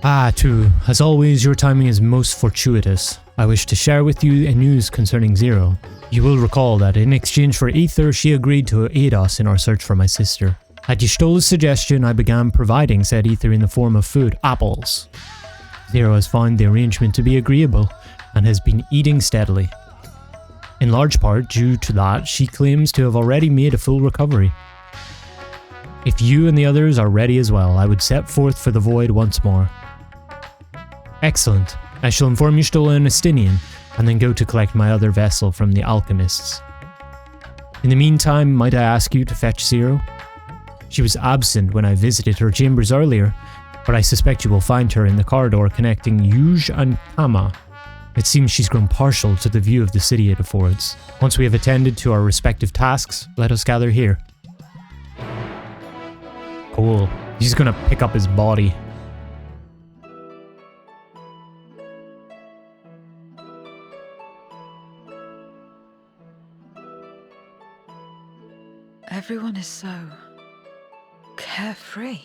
Ah, true. As always, your timing is most fortuitous. I wish to share with you a news concerning Zero. You will recall that in exchange for ether, she agreed to aid us in our search for my sister. At Y'shtola's suggestion, I began providing said ether in the form of food, apples. Zero has found the arrangement to be agreeable, and has been eating steadily. In large part due to that, she claims to have already made a full recovery. If you and the others are ready as well, I would set forth for the void once more. Excellent. I shall inform Y'shtola and Estinian, and then go to collect my other vessel from the alchemists. In the meantime, might I ask you to fetch Zero? She was absent when I visited her chambers earlier, but I suspect you will find her in the corridor connecting Yuj and Kama. It seems she's grown partial to the view of the city it affords. Once we have attended to our respective tasks, let us gather here. Cool. He's gonna pick up his body. Everyone is so carefree.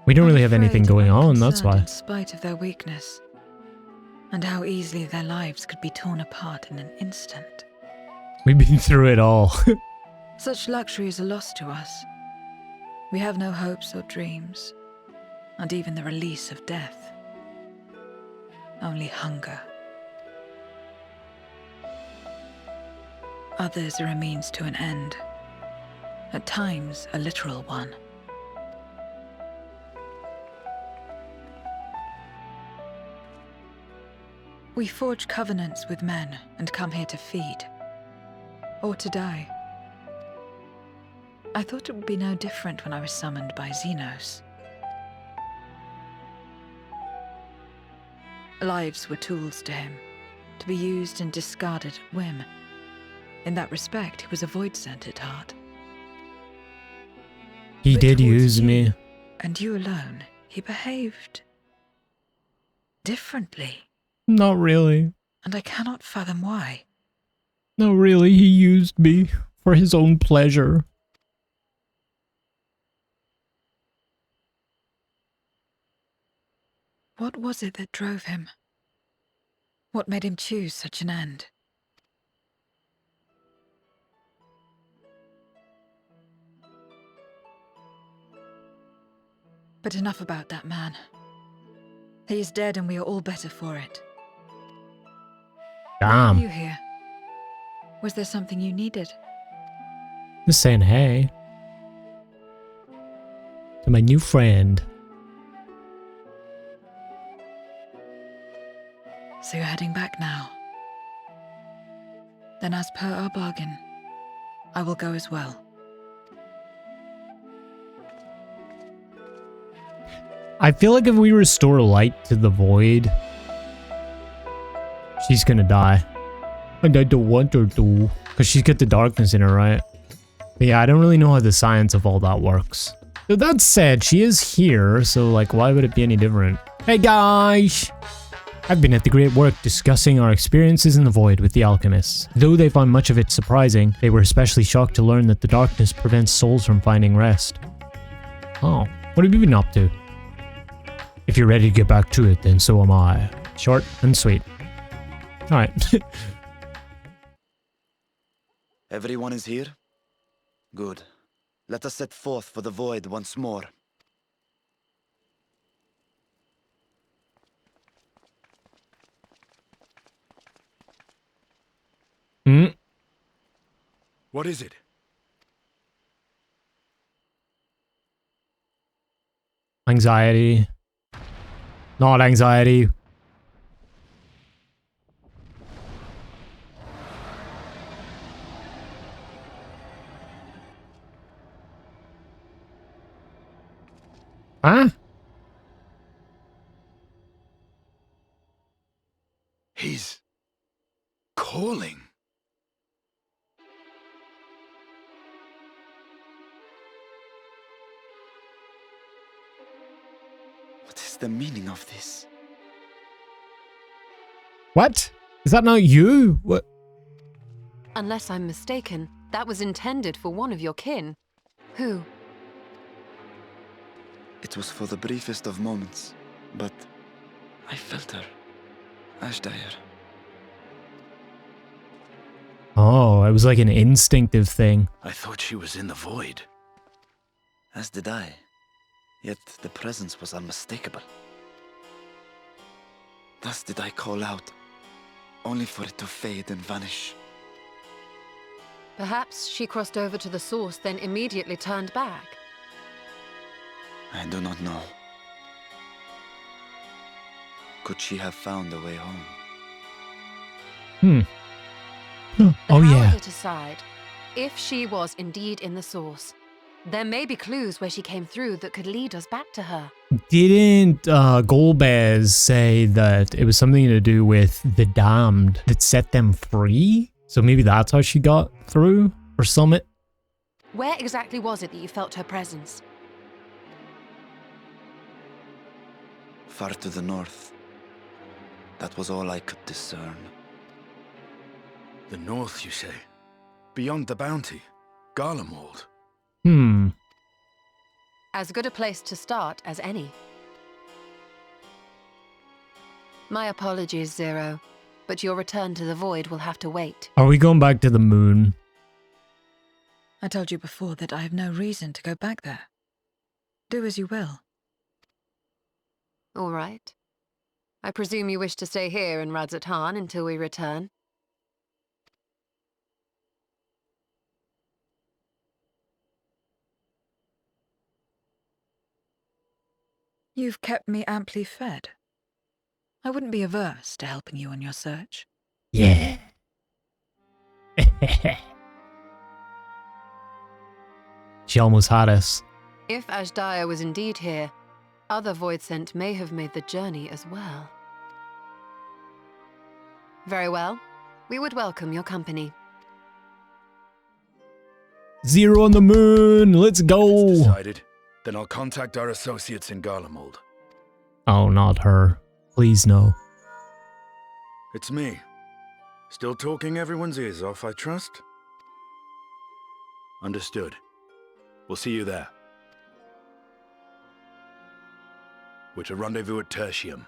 We don't really have anything going on, that's why. In spite of their weakness, and how easily their lives could be torn apart in an instant. We've been through it all. Such luxury is a loss to us. We have no hopes or dreams, and even the release of death. Only hunger. Others are a means to an end, at times a literal one. We forge covenants with men and come here to feed, or to die. I thought it would be no different when I was summoned by Xenos. Lives were tools to him, to be used and discarded at whim. In that respect, he was a Voidsent at heart. He But did towards use you, me. And you alone, he behaved differently. Not really. And I cannot fathom why. No, really, he used me for his own pleasure. What was it that drove him? What made him choose such an end? But enough about that man. He is dead and we are all better for it. Why are Damn. you here? Was there something you needed? Just saying hey. To my new friend. So you're heading back now. Then as per our bargain, I will go as well. I feel like if we restore light to the void, she's gonna die. And I don't want her to. Because she's got the darkness in her, right? But yeah, I don't really know how the science of all that works. So that said, she is here, so like, why would it be any different? Hey guys! I've been at the great work discussing our experiences in the void with the alchemists. Though they found much of it surprising, they were especially shocked to learn that the darkness prevents souls from finding rest. Oh, what have you been up to? If you're ready to get back to it, then so am I. Short and sweet. Alright. Everyone is here? Good. Let us set forth for the void once more. Hmm? What is it? Anxiety. Not anxiety. Huh? He's calling. What is the meaning of this? What? Is that not you? What? Unless I'm mistaken, that was intended for one of your kin. Who? It was for the briefest of moments, but I felt her. Ashdire. Oh, it was like an instinctive thing. I thought she was in the void. As did I. Yet the presence was unmistakable. Thus did I call out, only for it to fade and vanish. Perhaps she crossed over to the source, then immediately turned back. I do not know. Could she have found a way home? But Oh yeah. How it aside, if she was indeed in the source, there may be clues where she came through that could lead us back to her. Didn't Golbez say that it was something to do with the damned that set them free? So maybe that's how she got through or something? Where exactly was it that you felt her presence? Far to the north. That was all I could discern. The north, you say? Beyond the bounty? Garlemald? As good a place to start as any. My apologies, Zero, but your return to the void will have to wait. Are we going back to the moon? I told you before that I have no reason to go back there. Do as you will. All right. I presume you wish to stay here in Radz-at-Han until we return? You've kept me amply fed. I wouldn't be averse to helping you on your search. Yeah. She almost had us. If Ashdire was indeed here, other Voidsent may have made the journey as well. Very well. We would welcome your company. Zero on the moon. Let's It's go. decided. Then I'll contact our associates in Garlemald. Oh, not her. Please no. It's me. Still talking everyone's ears off, I trust? Understood. We'll see you there. We're to rendezvous at Tertium.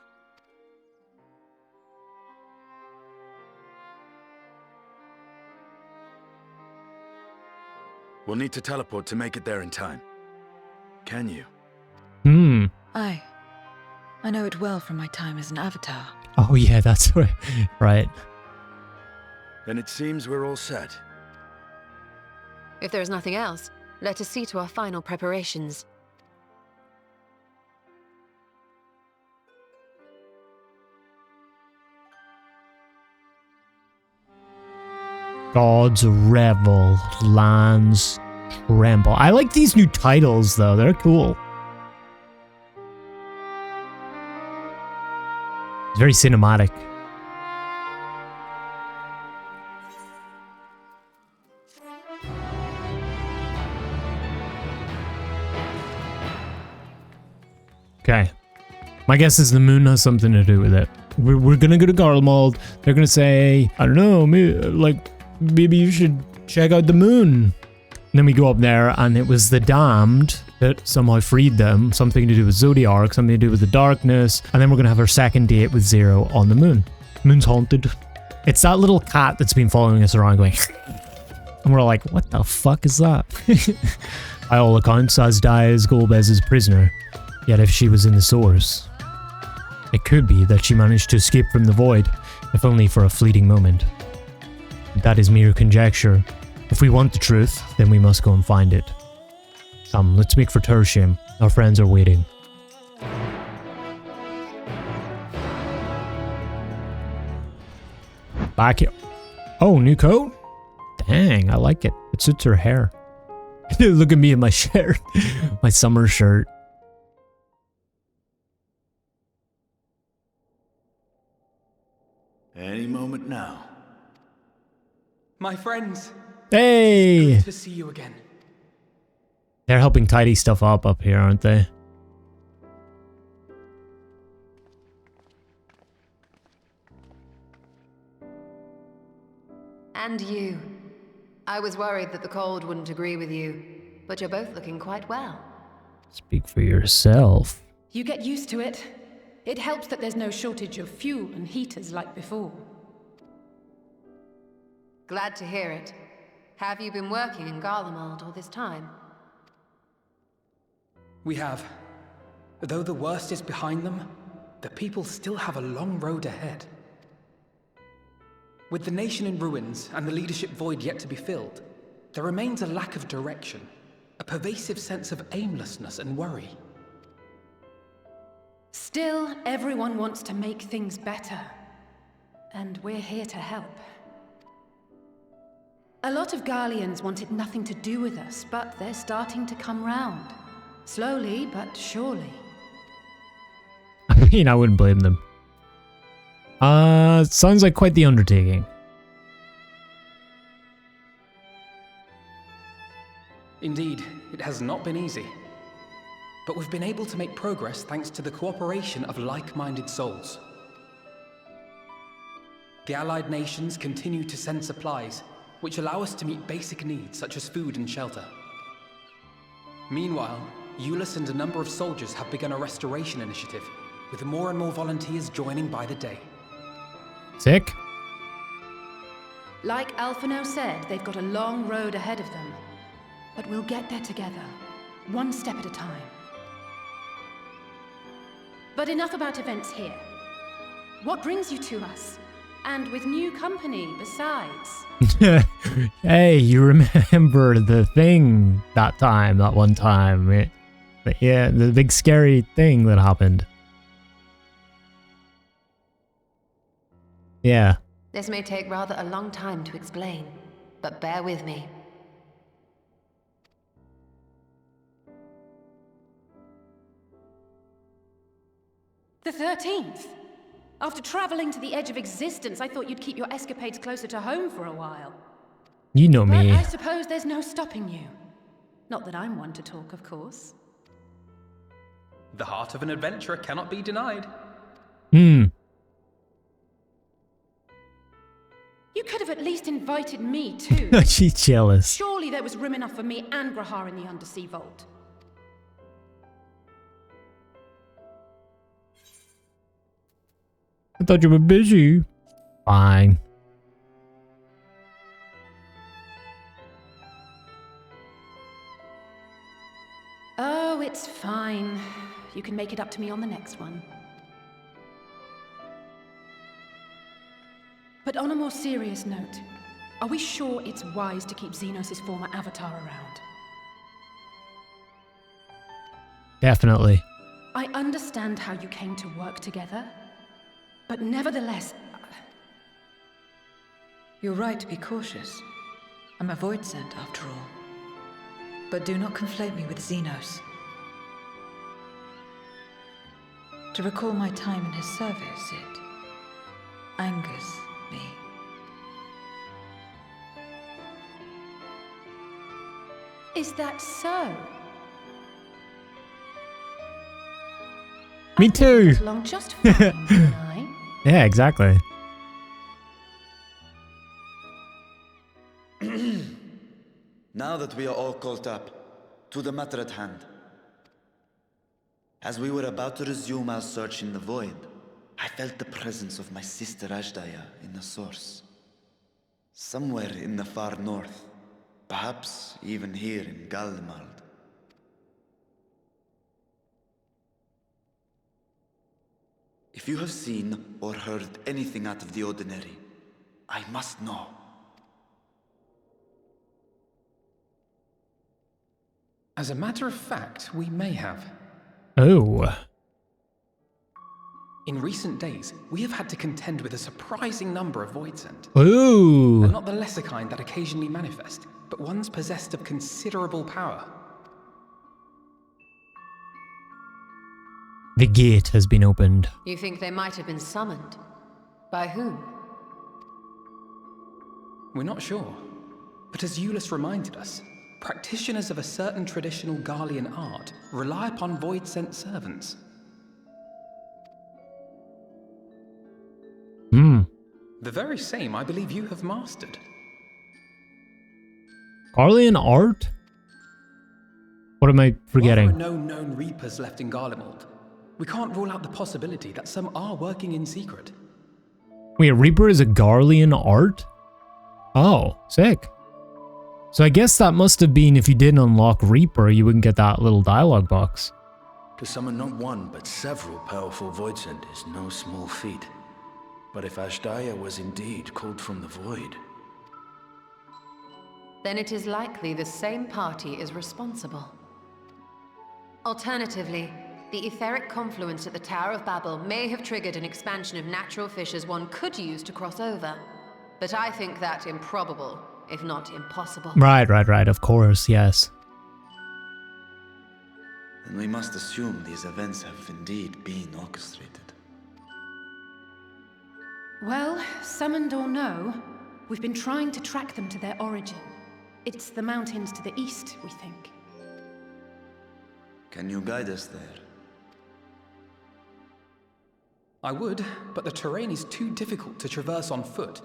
We'll need to teleport to make it there in time. Can you? Aye. I know it well from my time as an avatar. Oh yeah, that's right. Then it seems we're all set. If there is nothing else, let us see to our final preparations. Gods revel, lands tremble. I like these new titles though, they're cool. It's very cinematic. Okay. My guess is the moon has something to do with it. We're gonna go to Garlemald. They're gonna say, I don't know, maybe you should check out the moon. And then we go up there and it was the damned that somehow freed them. Something to do with Zodiark, something to do with the darkness. And then we're gonna have our second date with Zero on the moon. Moon's haunted. It's that little cat that's been following us around going and we're like, what the fuck is that? By all accounts, Ashdire is Golbez's prisoner. Yet if she was in the source, it could be that she managed to escape from the void, if only for a fleeting moment. That is mere conjecture. If we want the truth, then we must go and find it. Come, let's make for Tertium. Our friends are waiting. Back here. Oh, new coat? Dang, I like it. It suits her hair. Look at me in my shirt. My summer shirt. Any moment now. My friends, Hey! good to see you again. They're helping tidy stuff up here, aren't they? And you. I was worried that the cold wouldn't agree with you. but you're both looking quite well. Speak for yourself. You get used to it. It helps that there's no shortage of fuel and heaters like before. Glad to hear it. Have you been working in Garlemald all this time? We have. Though the worst is behind them, the people still have a long road ahead. With the nation in ruins and the leadership void yet to be filled, there remains a lack of direction, a pervasive sense of aimlessness and worry. Still, everyone wants to make things better. And we're here to help. A lot of Garleans wanted nothing to do with us, but they're starting to come round. Slowly, but surely. I mean, I wouldn't blame them. Sounds like quite the undertaking. Indeed, it has not been easy. But we've been able to make progress thanks to the cooperation of like-minded souls. The allied nations continue to send supplies, which allow us to meet basic needs such as food and shelter. Meanwhile, Jullus and a number of soldiers have begun a restoration initiative, with more and more volunteers joining by the day. Sick. Like Alphino said, they've got a long road ahead of them. But we'll get there together, one step at a time. But enough about events here. What brings you to us? And with new company, besides. Hey, you remember the thing that one time, right? But yeah, the big scary thing that happened. Yeah. This may take rather a long time to explain, but bear with me. The 13th. After traveling to the edge of existence, I thought you'd keep your escapades closer to home for a while. You know But me. I suppose there's no stopping you. Not that I'm one to talk, of course. The heart of an adventurer cannot be denied. You could have at least invited me too. She's jealous. Surely there was room enough for me and Grahar in the undersea vault. I thought you were busy. Fine. Oh, it's fine. You can make it up to me on the next one. But on a more serious note, are we sure it's wise to keep Xenos' former avatar around? Definitely. I understand how you came to work together, but nevertheless... You're right to be cautious. I'm a Voidsent, after all. But do not conflate me with Xenos. To recall my time in his service, it angers me. Is that so? Me too. Got along just fine, didn't I? Yeah, exactly. Now that we are all caught up, to the matter at hand. As we were about to resume our search in the void, I felt the presence of my sister Ajdaya in the source. Somewhere in the far north, perhaps even here in Garlemald. If you have seen or heard anything out of the ordinary, I must know. As a matter of fact, we may have. Oh. In recent days, we have had to contend with a surprising number of Voidsent. Ooh. And not the lesser kind that occasionally manifest, but ones possessed of considerable power. The gate has been opened. You think they might have been summoned? By whom? We're not sure. But as Jullus reminded us, practitioners of a certain traditional Garlean art rely upon Voidsent servants. The very same I believe you have mastered. Garlean art? What am I forgetting? While there are no known Reapers left in Garlemald, we can't rule out the possibility that some are working in secret. Wait, Reaper is a Garlean art? Oh, sick. So I guess that must have been if you didn't unlock Reaper, you wouldn't get that little dialogue box. To summon not one, but several powerful Voidsent is no small feat. But if Ashdaya was indeed called from the void... Then it is likely the same party is responsible. Alternatively, the etheric confluence at the Tower of Babel may have triggered an expansion of natural fissures one could use to cross over. But I think that improbable, if not impossible. Right, of course, yes. Then we must assume these events have indeed been orchestrated. Well, summoned or no, we've been trying to track them to their origin. It's the mountains to the east, we think. Can you guide us there? I would, but the terrain is too difficult to traverse on foot.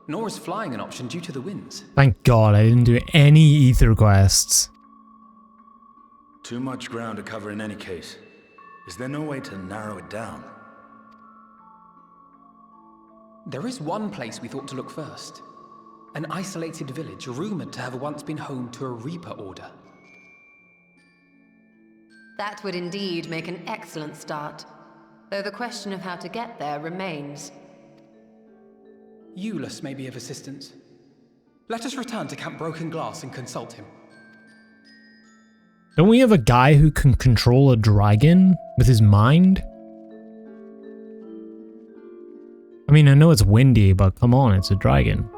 Nor is flying an option due to the winds. Thank God I didn't do any ether quests. Too much ground to cover in any case. Is there no way to narrow it down? There is one place we thought to look first. An isolated village rumored to have once been home to a Reaper order. That would indeed make an excellent start. Though the question of how to get there remains. Jullus may be of assistance. Let us return to Camp Broken Glass and consult him. Don't we have a guy who can control a dragon with his mind? I mean, I know it's windy, but come on, it's a dragon.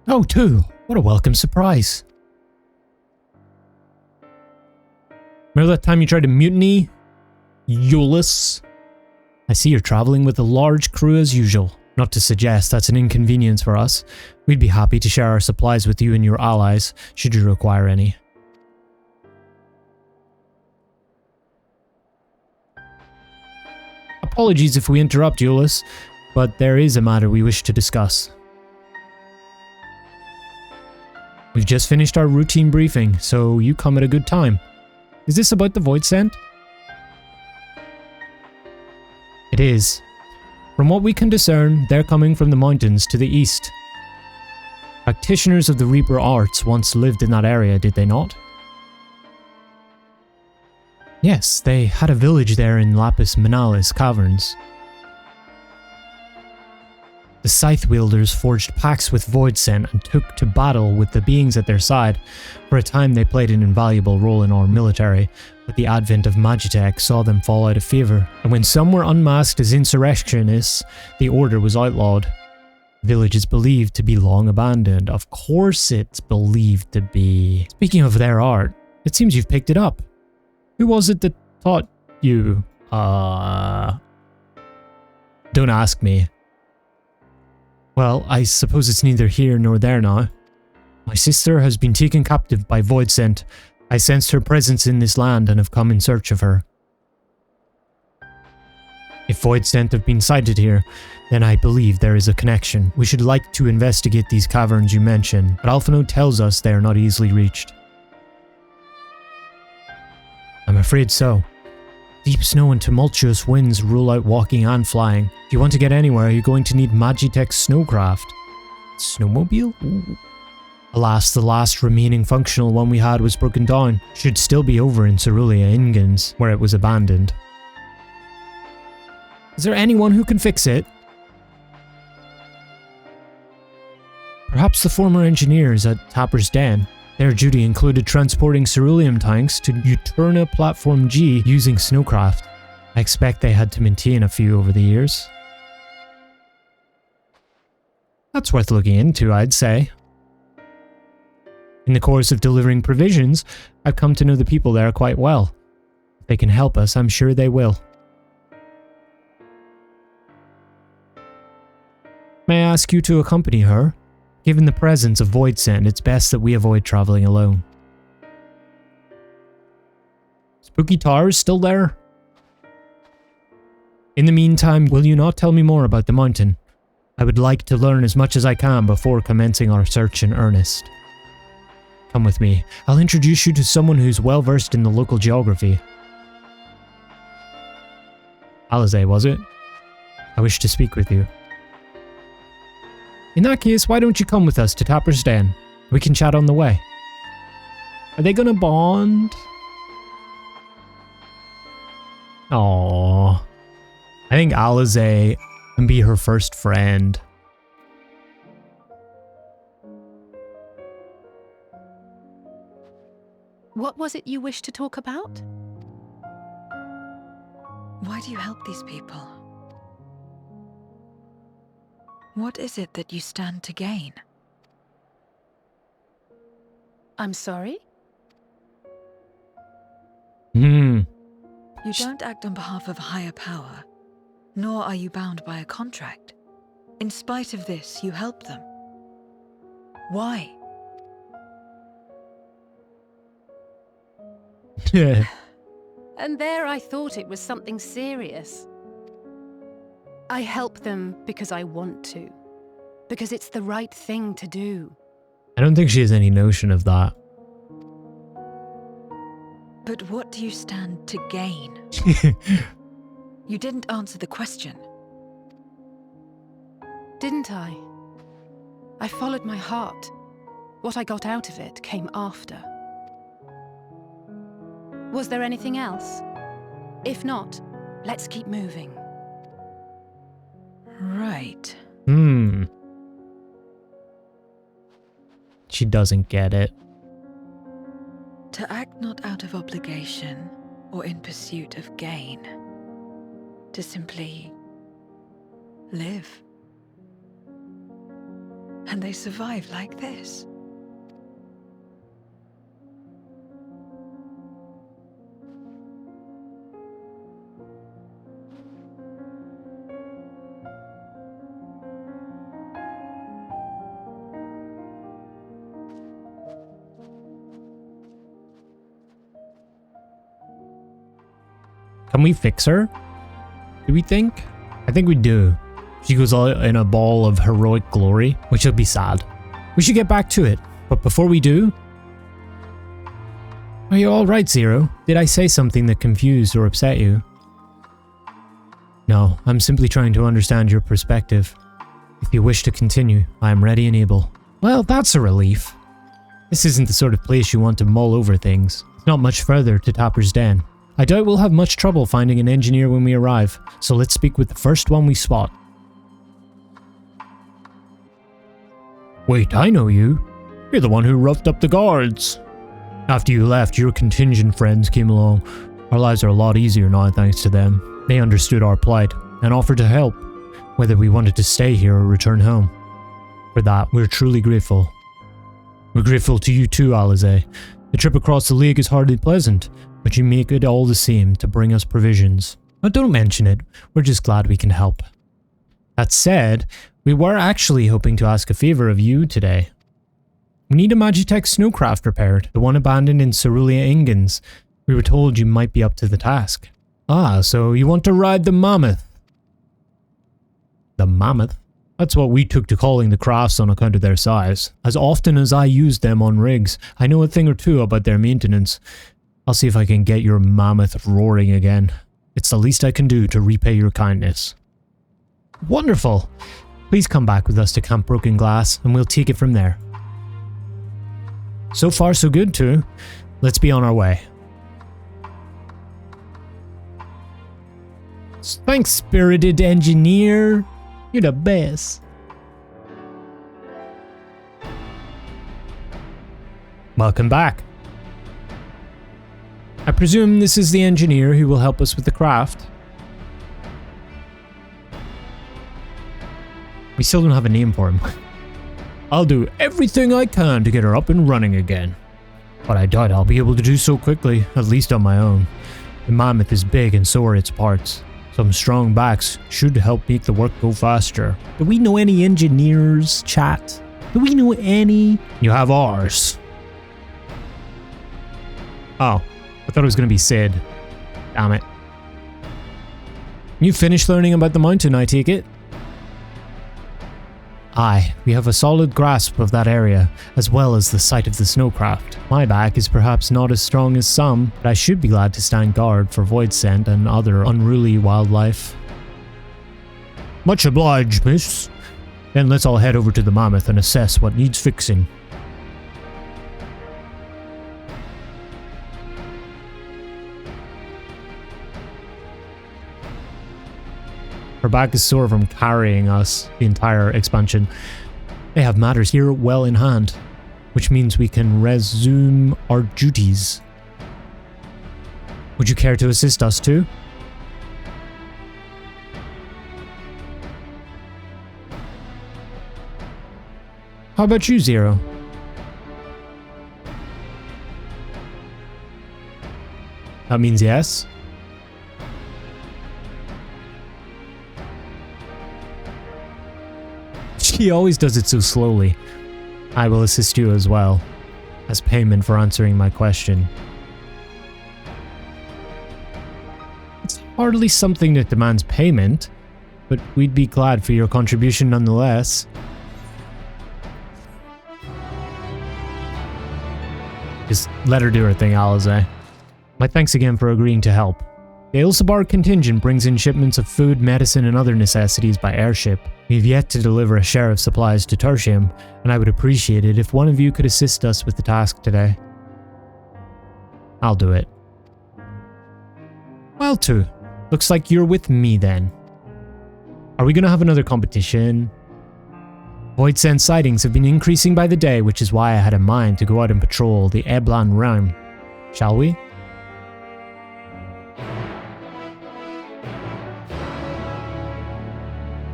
Oh, two! What a welcome surprise. Remember that time you tried to mutiny? Jullus? I see you're traveling with a large crew as usual. Not to suggest that's an inconvenience for us. We'd be happy to share our supplies with you and your allies, should you require any. Apologies if we interrupt, Jullus, but there is a matter we wish to discuss. We've just finished our routine briefing, so you come at a good time. Is this about the Voidsent? It is. From what we can discern, they're coming from the mountains to the east. Practitioners of the Reaper arts once lived in that area, did they not? Yes, they had a village there in Lapis Manalis caverns. The Scythe Wielders forged pacts with Voidsent and took to battle with the beings at their side. For a time they played an invaluable role in our military, but the advent of Magitech saw them fall out of favour, and when some were unmasked as insurrectionists, the order was outlawed. The village is believed to be long abandoned. Of course it's believed to be. Speaking of their art, it seems you've picked it up. Who was it that taught you? Don't ask me. Well, I suppose it's neither here nor there now. My sister has been taken captive by Voidsent. I sensed her presence in this land and have come in search of her. If Voidsent have been sighted here, then I believe there is a connection. We should like to investigate these caverns you mentioned, but Alphinaud tells us they are not easily reached. I'm afraid so. Deep snow and tumultuous winds rule out walking and flying. If you want to get anywhere, you're going to need Magitech's snowcraft. Snowmobile? Ooh. Alas, the last remaining functional one we had was broken down. Should still be over in Cerulea Ingens, where it was abandoned. Is there anyone who can fix it? Perhaps the former engineers at Tapper's Den. Their duty included transporting ceruleum tanks to Uterna Platform G using snowcraft. I expect they had to maintain a few over the years. That's worth looking into, I'd say. In the course of delivering provisions, I've come to know the people there quite well. If they can help us, I'm sure they will. May I ask you to accompany her? Given the presence of Voidsent, it's best that we avoid traveling alone. Spooky Tower is still there? In the meantime, will you not tell me more about the mountain? I would like to learn as much as I can before commencing our search in earnest. Come with me. I'll introduce you to someone who's well versed in the local geography. Alize, was it? I wish to speak with you. In that case, why don't you come with us to Tapper's Den? We can chat on the way. Are they gonna bond? Aww. I think Alize can be her first friend. What was it you wished to talk about? Why do you help these people? What is it that you stand to gain? I'm sorry? You don't act on behalf of a higher power, nor are you bound by a contract. In spite of this, you help them. Why? Yeah. And there I thought it was something serious. I help them because I want to. Because it's the right thing to do. I don't think she has any notion of that. But what do you stand to gain? You didn't answer the question. Didn't I? I followed my heart. What I got out of it came after. Was there anything else? If not, let's keep moving. Right. She doesn't get it. To act not out of obligation or in pursuit of gain. To simply live. And they survive like this. Can we fix her? Do we think? I think we do. She goes out in a ball of heroic glory, which will be sad. We should get back to it, but before we do... Are you alright, Zero? Did I say something that confused or upset you? No, I'm simply trying to understand your perspective. If you wish to continue, I am ready and able. Well, that's a relief. This isn't the sort of place you want to mull over things. It's not much further to Tapper's Den. I doubt we'll have much trouble finding an engineer when we arrive, so let's speak with the first one we spot. Wait, I know you. You're the one who roughed up the guards. After you left, your contingent friends came along. Our lives are a lot easier now thanks to them. They understood our plight and offered to help, whether we wanted to stay here or return home. For that, we're truly grateful. We're grateful to you too, Alize. The trip across the lake is hardly pleasant, but you make it all the same to bring us provisions. But don't mention it, we're just glad we can help. That said, we were actually hoping to ask a favor of you today. We need a Magitech snowcraft repaired, the one abandoned in Cerulea Ingens. We were told you might be up to the task. Ah, so you want to ride the mammoth? The mammoth? That's what we took to calling the crafts on account of their size. As often as I used them on rigs, I know a thing or two about their maintenance. I'll see if I can get your mammoth roaring again. It's the least I can do to repay your kindness. Wonderful! Please come back with us to Camp Broken Glass and we'll take it from there. So far so good too. Let's be on our way. Thanks, spirited engineer. You're the best. Welcome back. I presume this is the engineer who will help us with the craft. We still don't have a name for him. I'll do everything I can to get her up and running again. But I doubt I'll be able to do so quickly, at least on my own. The mammoth is big and so are its parts. Some strong backs should help make the work go faster. Do we know any engineers, chat? Do we know any? You have ours. Oh, I thought it was going to be Sid. Damn it. You finished learning about the mountain, I take it? Aye, we have a solid grasp of that area, as well as the site of the snowcraft. My back is perhaps not as strong as some, but I should be glad to stand guard for Voidsent and other unruly wildlife. Much obliged, miss. Then let's all head over to the mammoth and assess what needs fixing. Her back is sore from carrying us the entire expansion. They have matters here well in hand, which means we can resume our duties. Would you care to assist us too? How about you, Zero? That means yes. She always does it so slowly. I will assist you as well, as payment for answering my question. It's hardly something that demands payment, but we'd be glad for your contribution nonetheless. Just let her do her thing, Alize. My thanks again for agreeing to help. The Ilsabar contingent brings in shipments of food, medicine, and other necessities by airship. We have yet to deliver a share of supplies to Tertium, and I would appreciate it if one of you could assist us with the task today. I'll do it. Well, too. Looks like you're with me then. Are we gonna have another competition? Voidsent sightings have been increasing by the day, which is why I had in mind to go out and patrol the Eblan realm. Shall we?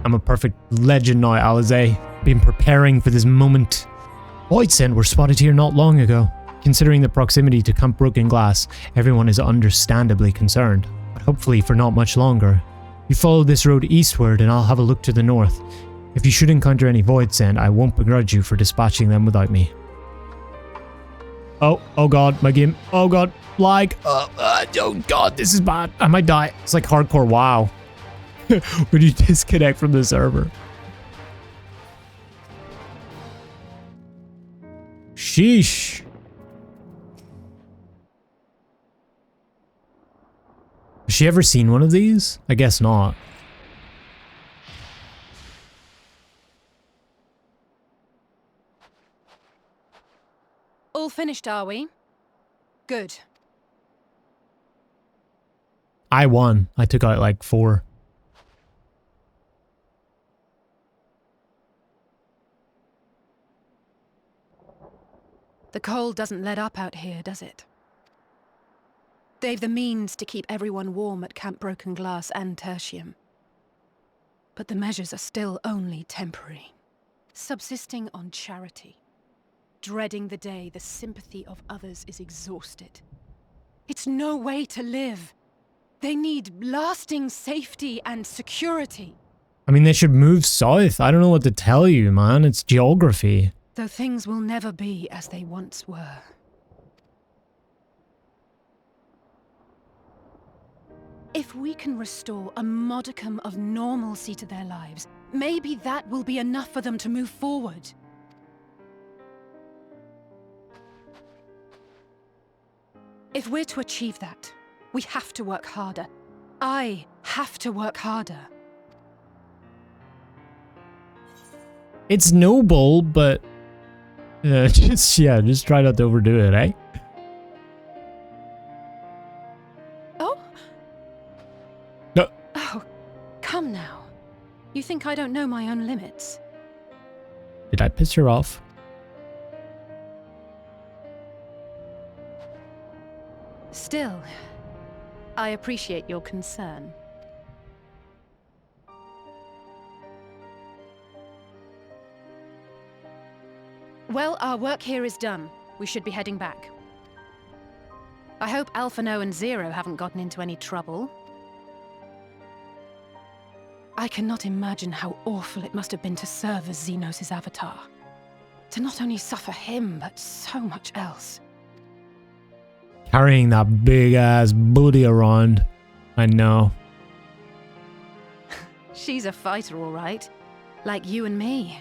I'm a perfect legend now, Alize. Been preparing for this moment. Voidsent were spotted here not long ago. Considering the proximity to Camp Broken Glass, everyone is understandably concerned, but hopefully for not much longer. You follow this road eastward and I'll have a look to the north. If you should encounter any Voidsent, I won't begrudge you for dispatching them without me. Oh god, my game. Oh god, lag. Oh god, this is bad. I might die. It's like hardcore WoW. When you disconnect from the server. Sheesh. Has she ever seen one of these? I guess not. All finished, are we? Good. I won. I took out like 4. The cold doesn't let up out here, does it? They've the means to keep everyone warm at Camp Broken Glass and Tertium. But the measures are still only temporary. Subsisting on charity. Dreading the day the sympathy of others is exhausted. It's no way to live. They need lasting safety and security. I mean, they should move south. I don't know what to tell you, man. It's geography. Though things will never be as they once were. If we can restore a modicum of normalcy to their lives, maybe that will be enough for them to move forward. If we're to achieve that, we have to work harder. I have to work harder. It's noble, but just try not to overdo it, eh? Oh? No. Oh, come now. You think I don't know my own limits? Did I piss her off? Still, I appreciate your concern. Well, our work here is done. We should be heading back. I hope Alphano and Zero haven't gotten into any trouble. I cannot imagine how awful it must have been to serve as Xenos' avatar. To not only suffer him, but so much else. Carrying that big-ass booty around. I know. She's a fighter, all right. Like you and me.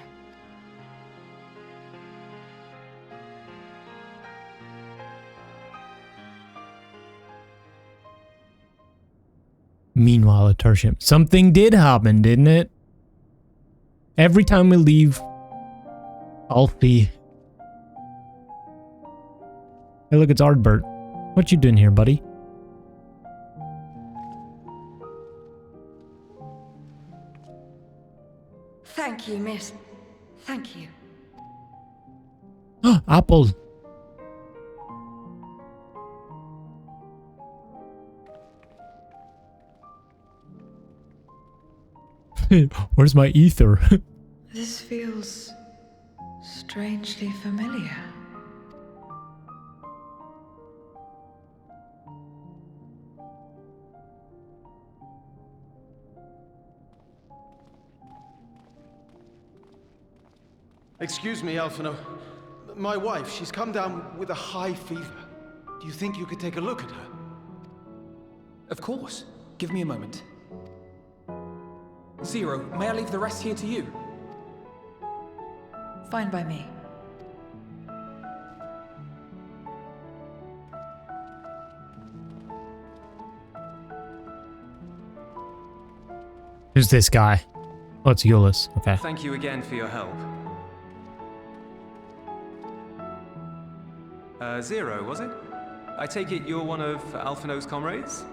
Meanwhile, at Tertium, something did happen, didn't it? Every time we leave Alfie. Hey, look, it's Ardbert. What you doing here, buddy? Thank you, miss. Thank you. Apple. Where's my ether? This feels strangely familiar. Excuse me, Alphino. My wife, she's come down with a high fever. Do you think you could take a look at her? Of course. Give me a moment. Zero, may I leave the rest here to you? Fine by me. Who's this guy? Oh, it's Jullus. Okay. Thank you again for your help. Zero, was it? I take it you're one of Alphino's comrades?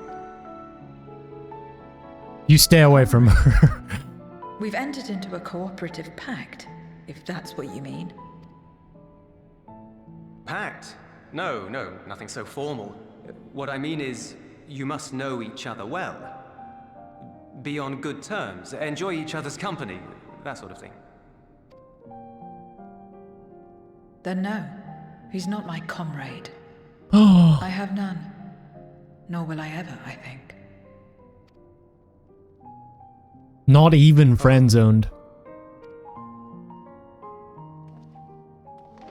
You stay away from her. We've entered into a cooperative pact, if that's what you mean. Pact? No, nothing so formal. What I mean is, you must know each other well. Be on good terms, enjoy each other's company, that sort of thing. Then no, he's not my comrade. Oh. I have none. Nor will I ever, I think. Not even friend-zoned.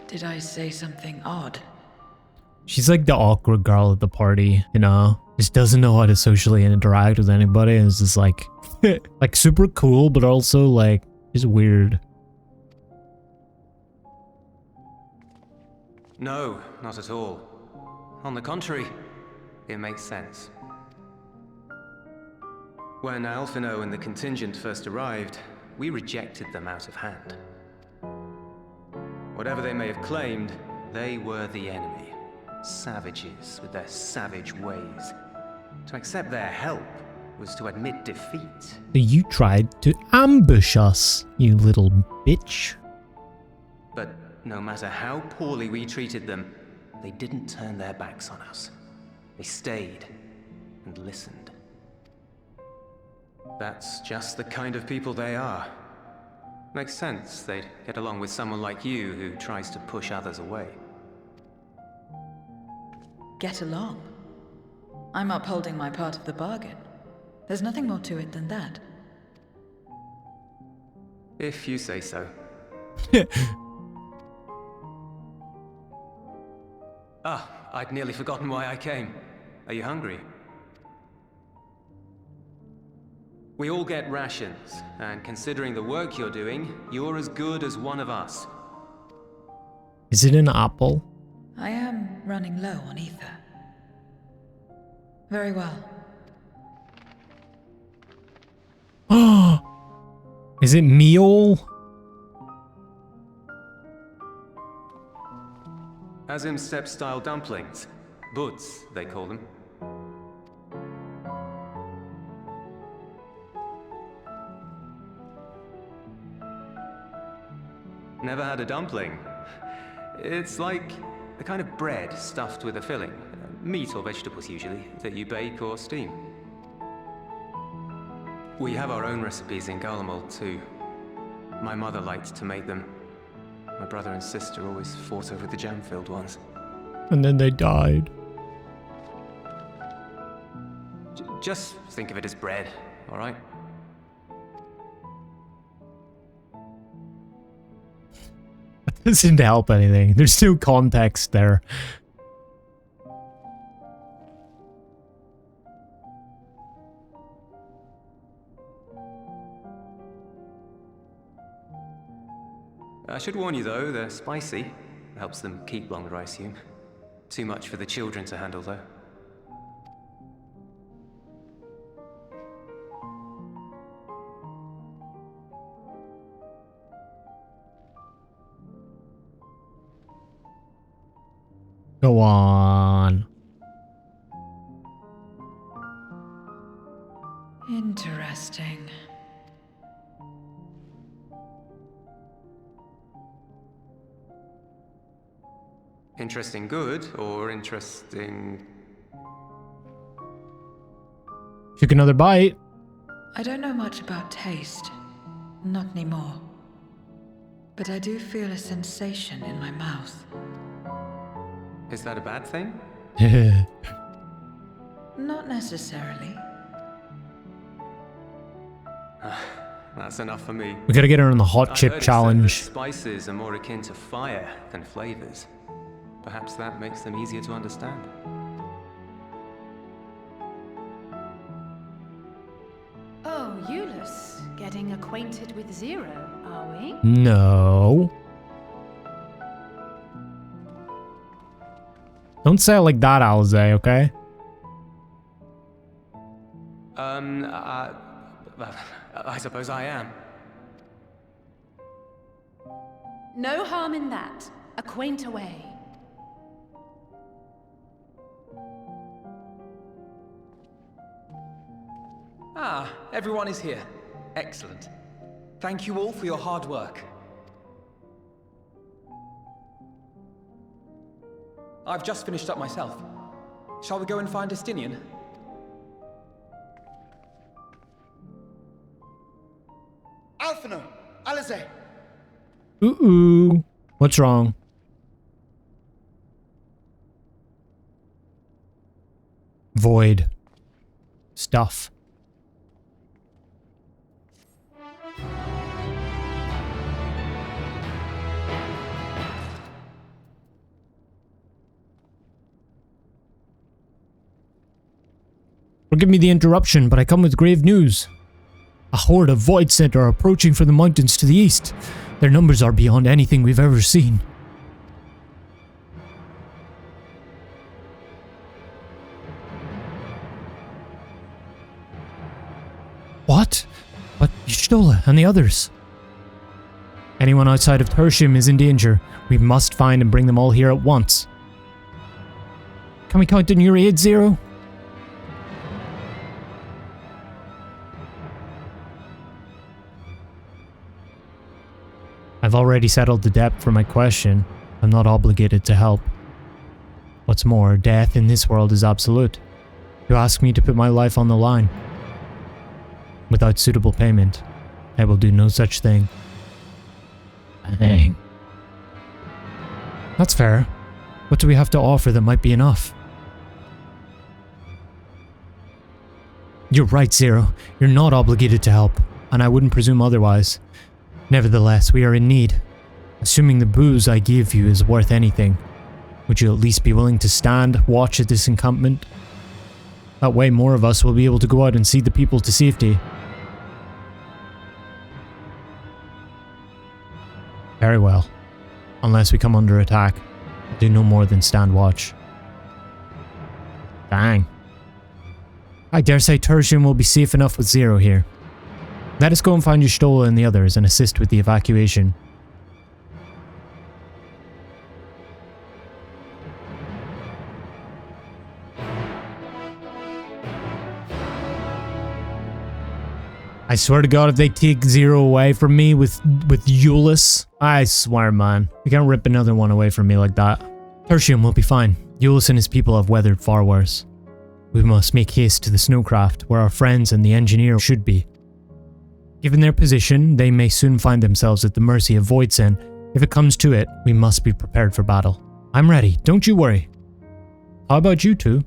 Did I say something odd? She's like the awkward girl at the party, you know? Just doesn't know how to socially interact with anybody and is just like, like super cool, but also like, just weird. No, not at all. On the contrary, it makes sense. When Alphino and the contingent first arrived, we rejected them out of hand. Whatever they may have claimed, they were the enemy. Savages with their savage ways. To accept their help was to admit defeat. You tried to ambush us, you little bitch. But no matter how poorly we treated them, they didn't turn their backs on us. They stayed and listened. That's just the kind of people they are. Makes sense they'd get along with someone like you who tries to push others away. Get along. I'm upholding my part of the bargain. There's nothing more to it than that. If you say so. I'd nearly forgotten why I came. Are you hungry? We all get rations, and considering the work you're doing, you're as good as one of us. Is it an apple? I am running low on ether. Very well. Is it meal? Azim step-style dumplings. Buds, they call them. Never had a dumpling. It's like the kind of bread stuffed with a filling. Meat or vegetables usually, that you bake or steam. We have our own recipes in Garlemald too. My mother liked to make them. My brother and sister always fought over the jam-filled ones. And then they died. Just think of it as bread, all right? That doesn't help anything. There's no context there. I should warn you though, they're spicy. Helps them keep longer, I assume. Too much for the children to handle though. Go on. Interesting. Interesting good, or interesting... Took another bite. I don't know much about taste. Not anymore. But I do feel a sensation in my mouth. Is that a bad thing? Not necessarily. That's enough for me. We gotta get her on the hot I chip heard it said challenge. that spices are more akin to fire than flavors. Perhaps that makes them easier to understand. Oh, Jullus, getting acquainted with Zero, are we? No. Don't say it like that, Alize, okay? I suppose I am. No harm in that. Acquaint away. Ah, everyone is here. Excellent. Thank you all for your hard work. I've just finished up myself. Shall we go and find Estinian? Alphino! Alize! Ooh. What's wrong? Void. Stuff. Forgive me the interruption, but I come with grave news. A horde of Voidsent are approaching from the mountains to the east. Their numbers are beyond anything we've ever seen. What? But Y'shtola and the others? Anyone outside of Tertium is in danger. We must find and bring them all here at once. Can we count on your aid, Zero? I've already settled the debt for my question. I'm not obligated to help. What's more, death in this world is absolute. You ask me to put my life on the line. Without suitable payment, I will do no such thing. Dang. That's fair. What do we have to offer that might be enough? You're right, Zero. You're not obligated to help, and I wouldn't presume otherwise. Nevertheless, we are in need. Assuming the booze I give you is worth anything, would you at least be willing to stand watch at this encampment? That way more of us will be able to go out and see the people to safety. Very well. Unless we come under attack, I'll do no more than stand watch. Dang. I dare say Tertium will be safe enough with Zero here. Let us go and find Y'shtola and the others and assist with the evacuation. I swear to God, if they take Zero away from me with Jullus, I swear, man. You can't rip another one away from me like that. Tertium will be fine. Jullus and his people have weathered far worse. We must make haste to the snowcraft, where our friends and the engineer should be. Given their position, they may soon find themselves at the mercy of Voidsent. If it comes to it, we must be prepared for battle. I'm ready, don't you worry. How about you two?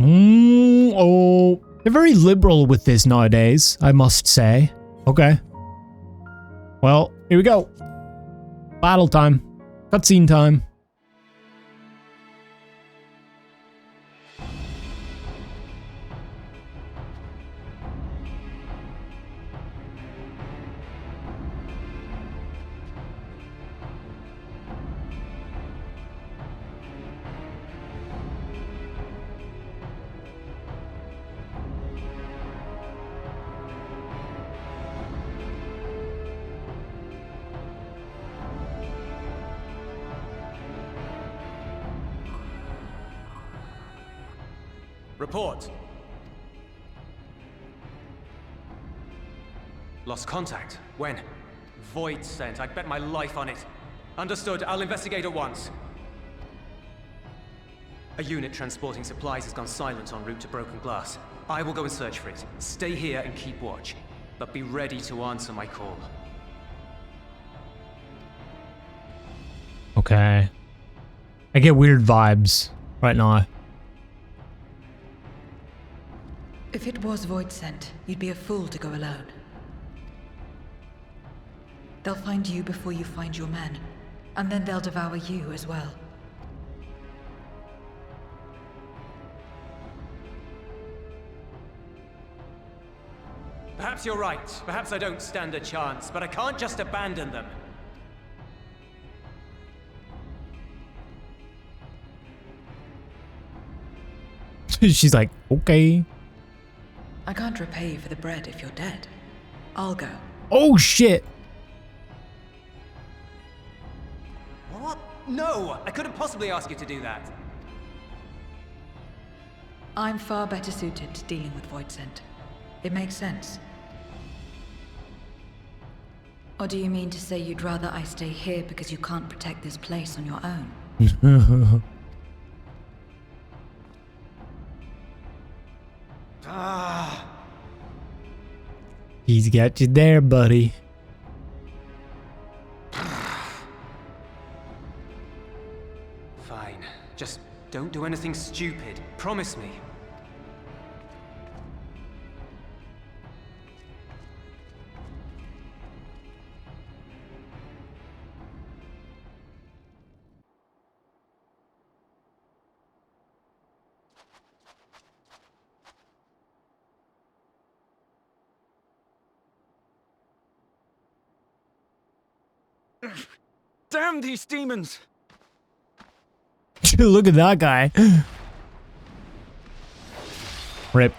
Oh, they're very liberal with this nowadays, I must say. Okay. Well, here we go. Battle time. Cutscene time. Report. Lost contact. When? Voidsent. I'd bet my life on it. Understood. I'll investigate at once. A unit transporting supplies has gone silent en route to Broken Glass. I will go and search for it. Stay here and keep watch. But be ready to answer my call. Okay. I get weird vibes right now. If it was Voidsent, you'd be a fool to go alone. They'll find you before you find your men, and then they'll devour you as well. Perhaps you're right. Perhaps I don't stand a chance, but I can't just abandon them. She's like, okay. I can't repay you for the bread if you're dead. I'll go. Oh shit. What? No! I couldn't possibly ask you to do that. I'm far better suited to dealing with Voidsent. It makes sense. Or do you mean to say you'd rather I stay here because you can't protect this place on your own? He's got you there, buddy. Fine. Just don't do anything stupid. Promise me. Damn these demons! Look at that guy. Rip.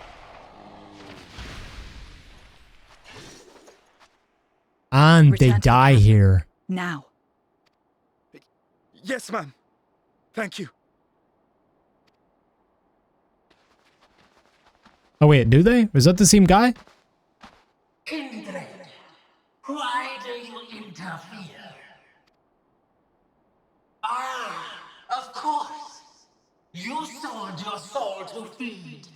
And they Return to die the camp. here. Now. Yes, ma'am. Thank you. Oh wait, do they? Was that the same guy? Kindred, why do you interfere? Ah, of course. You sold your soul to feed.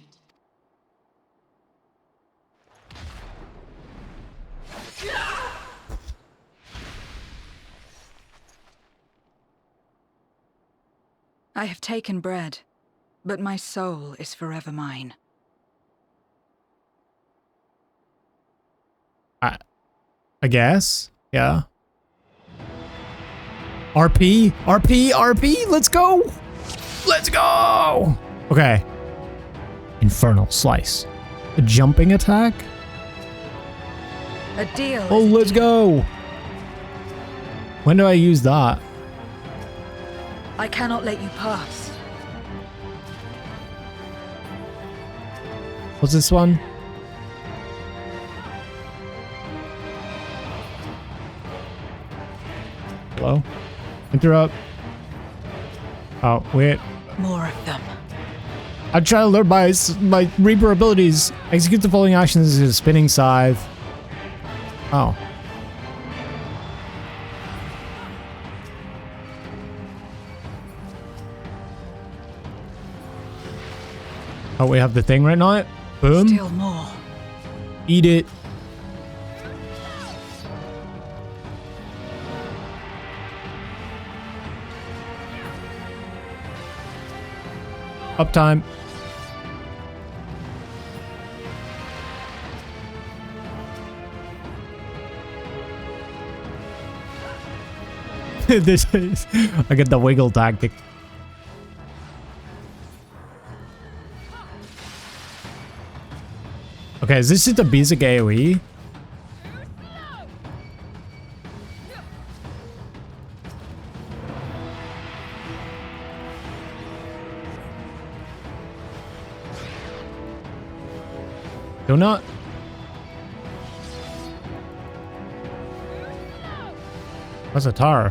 I have taken bread, but my soul is forever mine. I guess. Yeah. RP, RP, RP, let's go! Let's go! Okay. Infernal Slice. A jumping attack? A deal. Oh, is a let's deal. go! When do I use that? I cannot let you pass. What's this one? Hello? Interrupt. Oh, wait. More of them. I try to learn my Reaper abilities. Execute the following actions as a spinning scythe. Oh. Oh, we have the thing right now. Boom. Still more. Eat it. Uptime. This is... I get the wiggle tactic. Okay, is this just a basic AoE? Donut? What's a tar?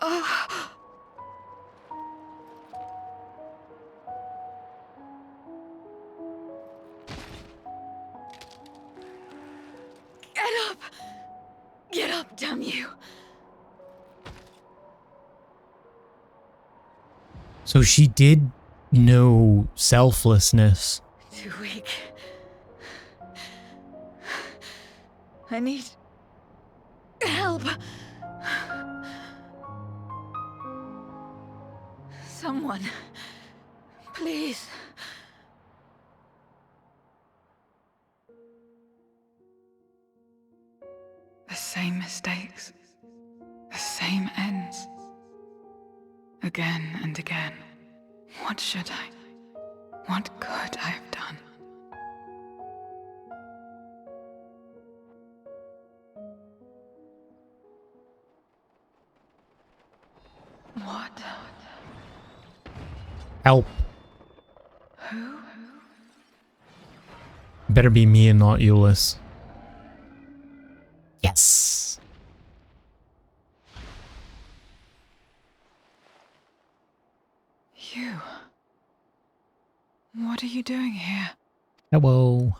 Get up! Get up, damn you! So she did know selflessness. Too weak. I need help. Someone, please. The same mistakes, the same ends. Again and again. What should I? What could I have done? What? Help. Who? Better be me and not Jullus. Yes. You. What are you doing here? Hello.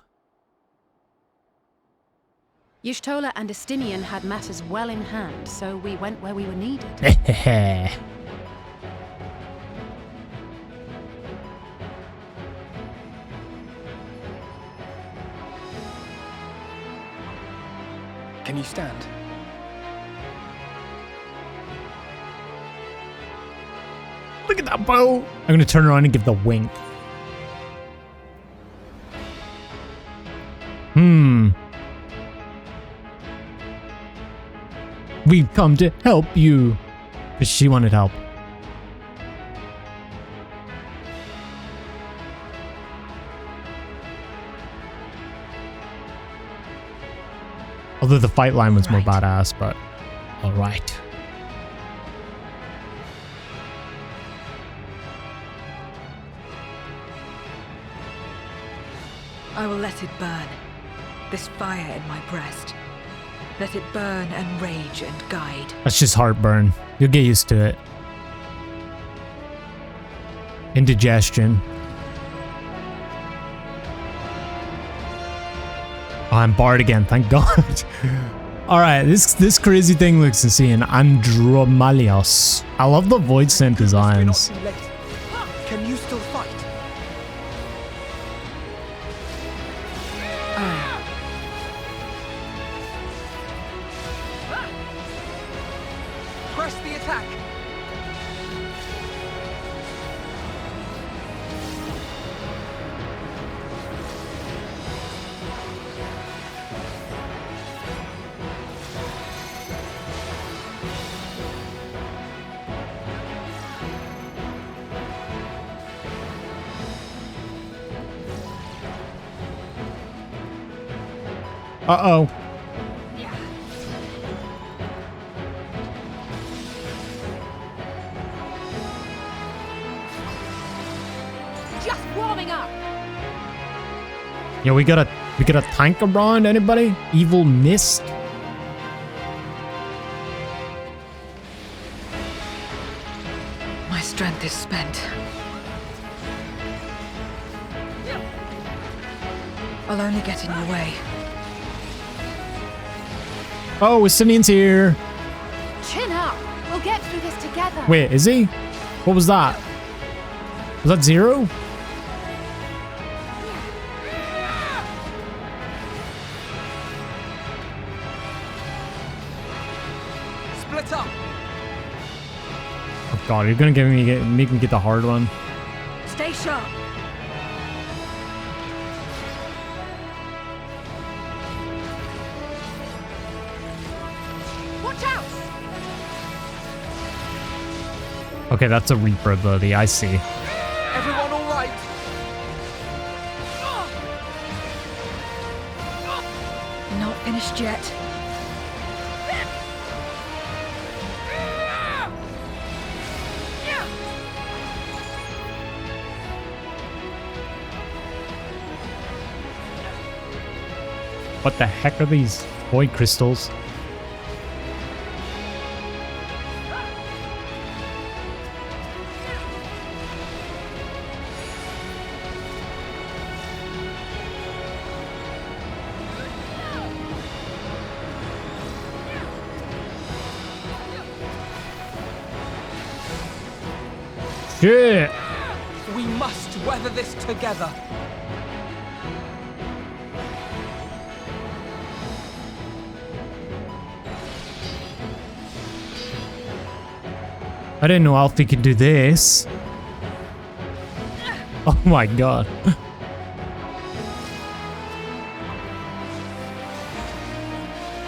Y'shtola and Estinian had matters well in hand, so we went where we were needed. Can you stand? Look at that bow. I'm gonna turn around and give the wink. We've come to help you. Because she wanted help. Although the fight line was more badass, but alright. I will let it burn. This fire in my breast. Let it burn and rage and guide. That's just heartburn. You'll get used to it. Indigestion. Oh, I'm barred again, thank God. Alright, this crazy thing looks insane. Andromalios. I love the Voidsent designs. Can you still fight? Press the attack. Uh-oh. Just warming up. Yeah, we got a tank around, anybody? Evil Mist? My strength is spent. I'll only get in your way. Oh, Estinian's here. Chin up. We'll get through this together. Wait, is he? What was that? Was that Zero? Split up. Oh God, you're gonna make me get the hard one. Stay sharp. Watch out. Okay, that's a Reaper ability, I see. Everyone all right? Not finished yet. What the heck are these void crystals? shit! We must weather this together. I didn't know Alfie could do this. Oh my god.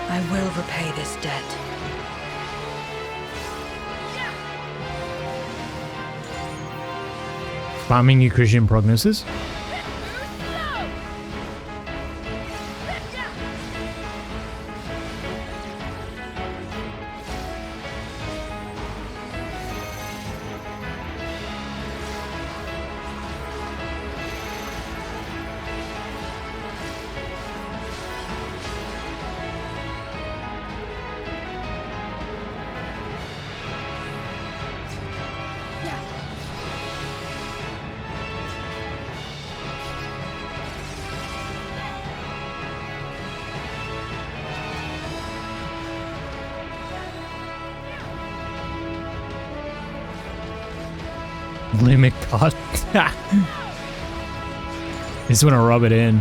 I will repay this debt. Spamming Eucrasian prognosis? Limit cut. Just want to rub it in.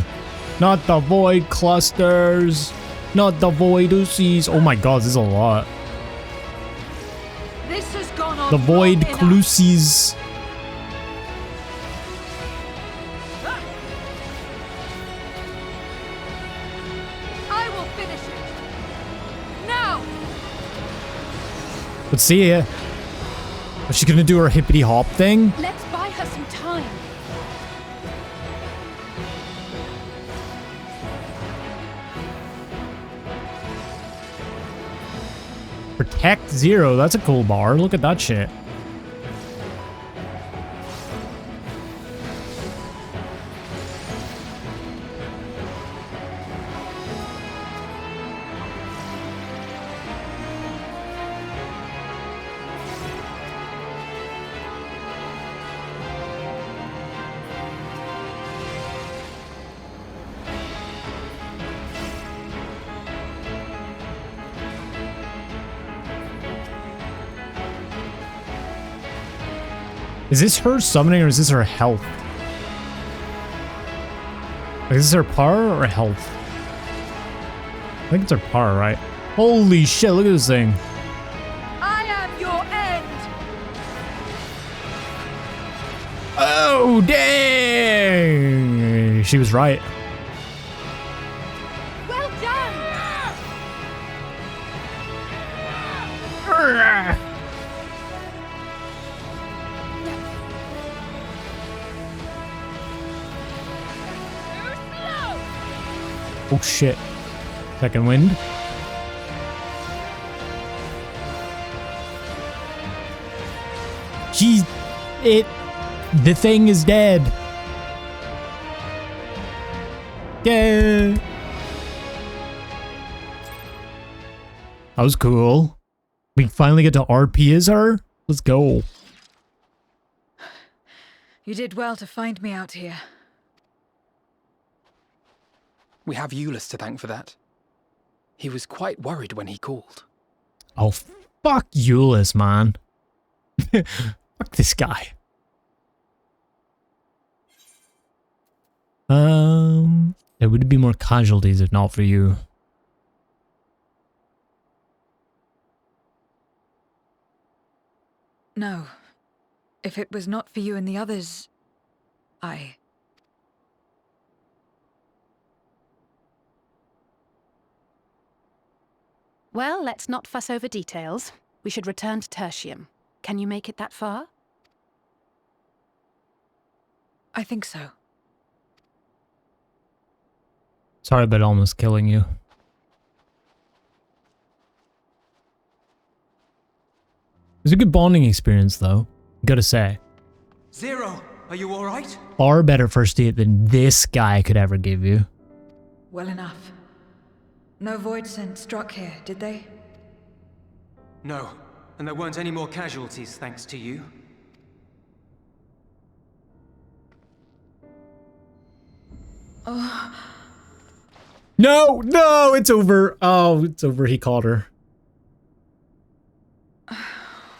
Not the void clusters. Not the void usies. Oh my god, this is a lot. This has gone on The void long enough. clusies. I will finish it. Now. Let's see ya. Is she gonna do her hippity hop thing? Let's buy her some time. Protect 0. That's a cool bar. Look at that shit. Is this her summoning or is this her health? Like, is this her power or health? I think it's her power, right? Holy shit, look at this thing. I am your end. Oh, dang! She was right. Well done. Oh shit. Second wind. The thing is dead. Yeah. That was cool. We finally get to RP as her. Let's go. You did well to find me out here. We have Jullus to thank for that. He was quite worried when he called. Oh, fuck Jullus, man. Fuck this guy. There would be more casualties if not for you. No. If it was not for you and the others, Well, let's not fuss over details. We should return to Tertium. Can you make it that far? I think so. Sorry about almost killing you. It was a good bonding experience, though. Gotta say. Zero, are you all right? Far better first date than this guy could ever give you. Well enough. No Voidsent struck here, did they? No, and there weren't any more casualties thanks to you. Oh. No, no, it's over. Oh, it's over. He called her.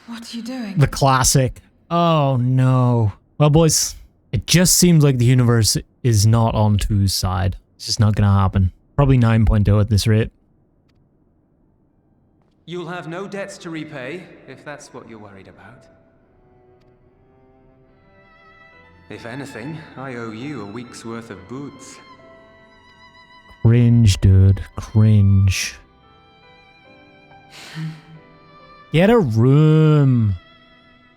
What are you doing? The classic. Oh no. Well, boys, it just seems like the universe is not on 2's side. It's just not gonna happen. Probably 9.0 at this rate. You'll have no debts to repay, if that's what you're worried about. If anything, I owe you a week's worth of boots. Cringe, dude. Cringe. Get a room.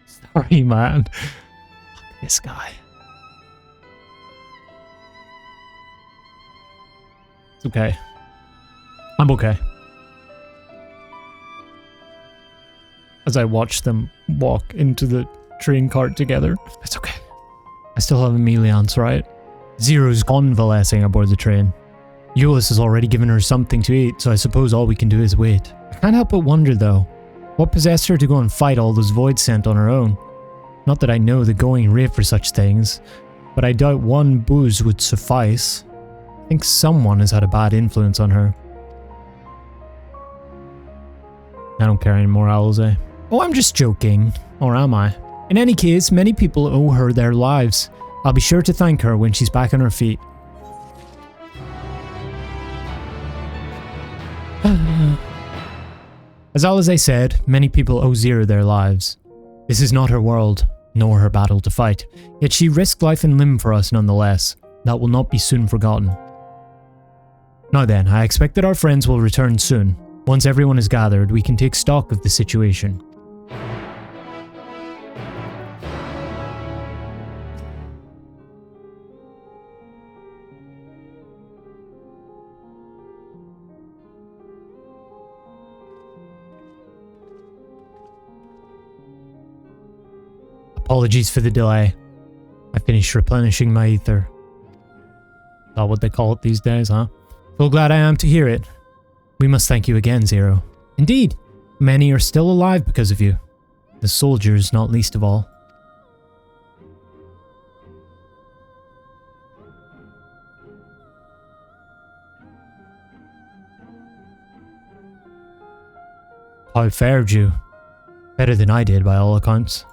Sorry, man. Fuck this guy. It's okay. I'm okay. As I watch them walk into the train cart together. It's okay. I still have a Meliance, right? Zero's convalescing aboard the train. Jullus has already given her something to eat, so I suppose all we can do is wait. I can't help but wonder, though, what possessed her to go and fight all those Voidsent on her own? Not that I know the going rate for such things, but I doubt one booze would suffice. I think someone has had a bad influence on her. I don't care anymore, Owlsay. Oh, I'm just joking. Or am I? In any case, many people owe her their lives. I'll be sure to thank her when she's back on her feet. As Owlsay said, many people owe Zero their lives. This is not her world, nor her battle to fight, yet she risked life and limb for us nonetheless. That will not be soon forgotten. Now then, I expect that our friends will return soon. Once everyone is gathered, we can take stock of the situation. Apologies for the delay. I finished replenishing my ether. Is that what they call it these days, huh? So glad I am to hear it. We must thank you again, Zero. Indeed, many are still alive because of you. The soldiers not least of all. How fared you? Better than I did by all accounts.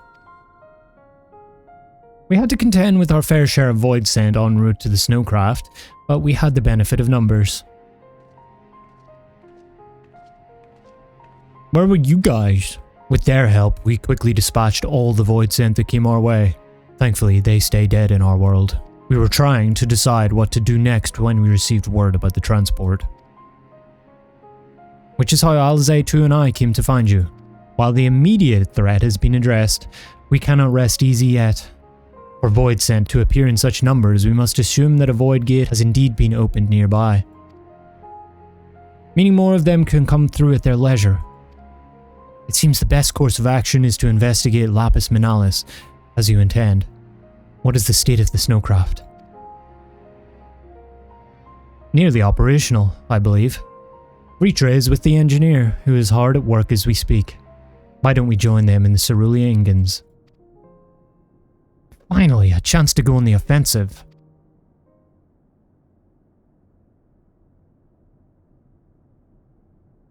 We had to contend with our fair share of Voidsent en route to the snowcraft, but we had the benefit of numbers. Where were you guys? With their help, we quickly dispatched all the Voidsent that came our way. Thankfully, they stay dead in our world. We were trying to decide what to do next when we received word about the transport. Which is how Owlsay 2 and I came to find you. While the immediate threat has been addressed, we cannot rest easy yet. For Voidsent to appear in such numbers, we must assume that a void gate has indeed been opened nearby. Meaning more of them can come through at their leisure. It seems the best course of action is to investigate Lapis Manalis, as you intend. What is the state of the snowcraft? Nearly operational, I believe. Ritra is with the engineer, who is hard at work as we speak. Why don't we join them in the Cerulea Ingens? Finally, a chance to go on the offensive.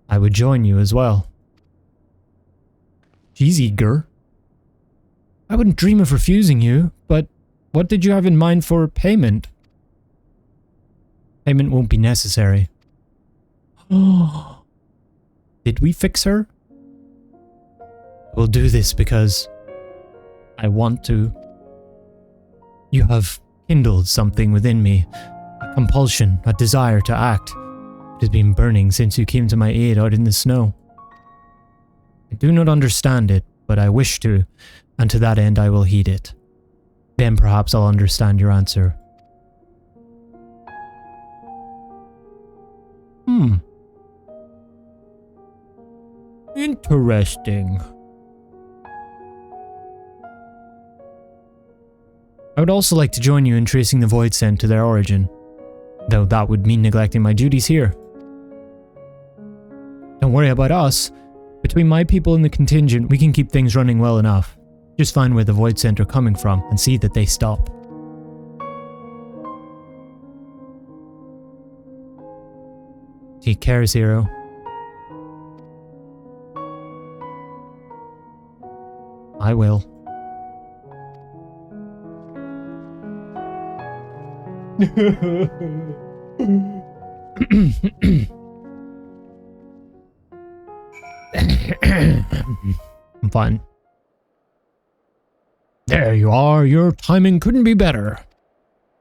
I would join you as well. She's eager. I wouldn't dream of refusing you, but what did you have in mind for payment? Payment won't be necessary. Oh. Did we fix her? We'll do this because I want to. You have kindled something within me, a compulsion, a desire to act. It has been burning since you came to my aid out in the snow. I do not understand it, but I wish to, and to that end I will heed it. Then perhaps I'll understand your answer. Interesting. I would also like to join you in tracing the Voidsent to their origin, though that would mean neglecting my duties here. Don't worry about us. Between my people and the contingent, we can keep things running well enough. Just find where the Voidsent are coming from and see that they stop. Take care, Zero. I will. I'm fine. There you are. Your timing couldn't be better.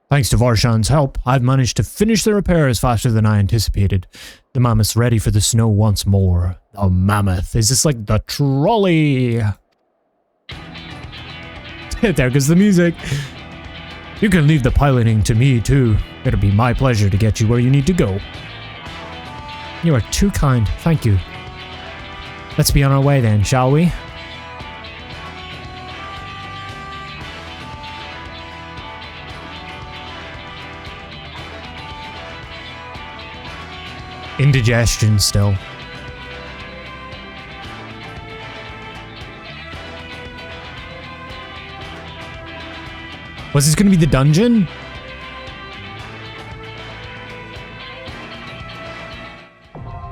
Thanks to Varshan's help, I've managed to finish the repairs faster than I anticipated. The mammoth's ready for the snow once more. The mammoth. Is this like the trolley? There goes the music. You can leave the piloting to me, too. It'll be my pleasure to get you where you need to go. You are too kind. Thank you. Let's be on our way then, shall we? Indigestion still. Was this gonna be the dungeon?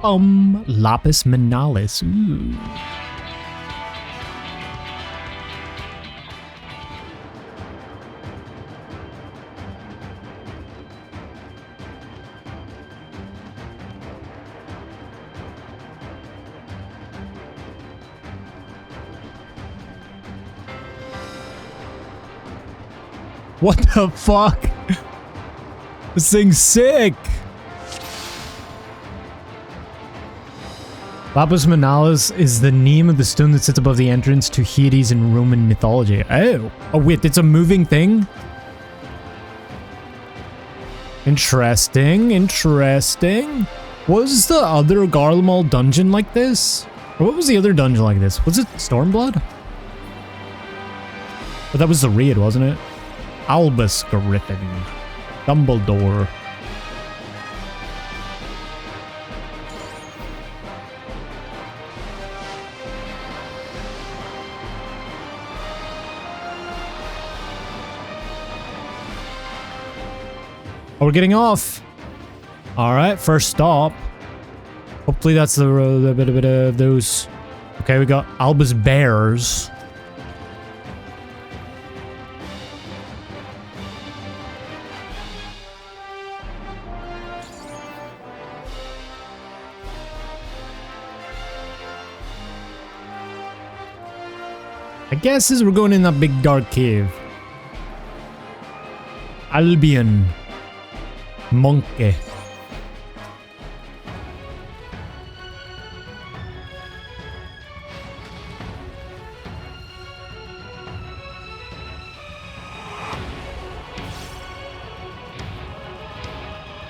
Lapis Manalis. Ooh. What the fuck? This thing's sick. Lapis Manalis is the name of the stone that sits above the entrance to Hades in Roman mythology. Oh. Oh wait, it's a moving thing? Interesting, interesting. Was the other Garlemald dungeon like this? Or what was the other dungeon like this? Was it Stormblood? But that was the raid, wasn't it? Albus Griffin. Dumbledore. Oh, we're getting off. All right, first stop. Hopefully that's the bit of those. Okay, we got Albus Bears. I guess as we're going in that big dark cave. Albion. Monkey.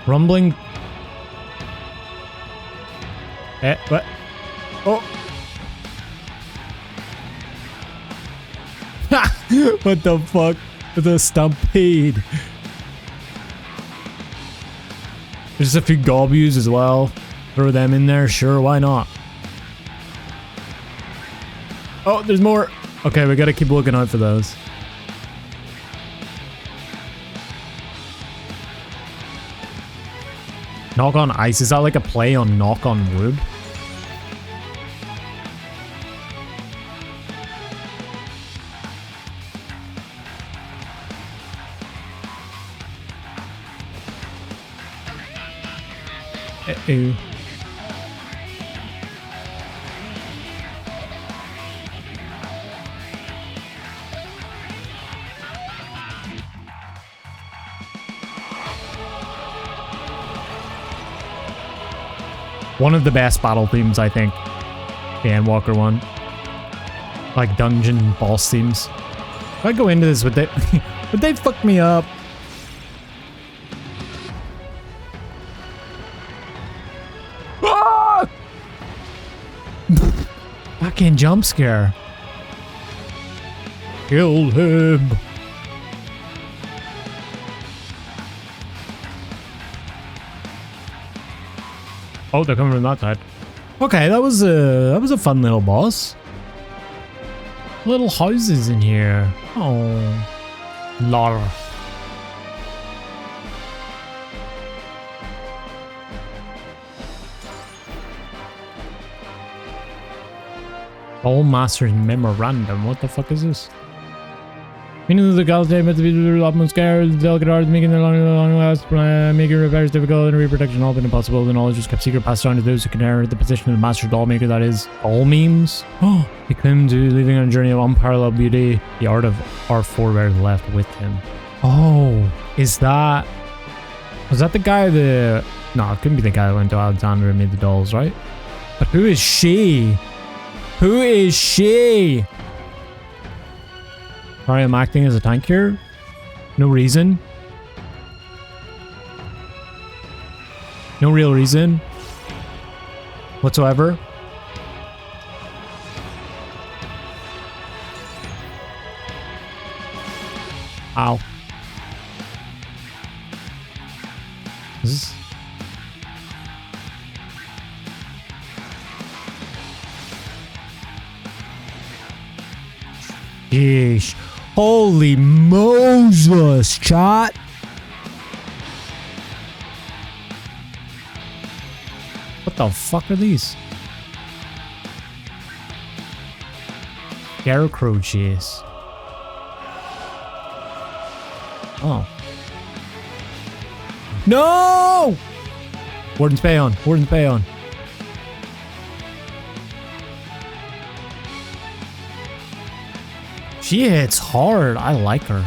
Rumbling. What? Oh. What the fuck? The stampede. There's a few Gobus as well. Throw them in there, sure, why not? Oh, there's more. Okay, we gotta keep looking out for those. Knock on ice, is that like a play on knock on wood? Uh-oh. One of the best battle themes, I think. The Endwalker one. Like dungeon boss themes. If I go into this, would they would they fuck me up? Ah! Fucking jump scare. Kill him. Oh, they're coming from that side. Okay, that was a fun little boss. Little houses in here. Oh, lol. All Master's Memorandum. What the fuck is this? Meaning the Galatae met to be a lot more scared, the delicate arts making their long last, making repairs difficult, and reproduction all but impossible. The knowledge was kept secret, passed on to those who can inherit the position of the master doll maker, that is, all memes. Oh, he claimed to be leaving on a journey of unparalleled beauty. The art of our forebears left with him. Oh, is that... Was that the guy that... No, it couldn't be the guy that went to Alexander and made the dolls, right? But who is she? Who is she? Sorry, I'm acting as a tank here. No reason. No real reason whatsoever. Ow. Is this... Yeesh. Holy Moses, chat. What the fuck are these? Scarecrow chase. Oh. No! Warden's Payon. Warden's Payon. She hits hard. I like her.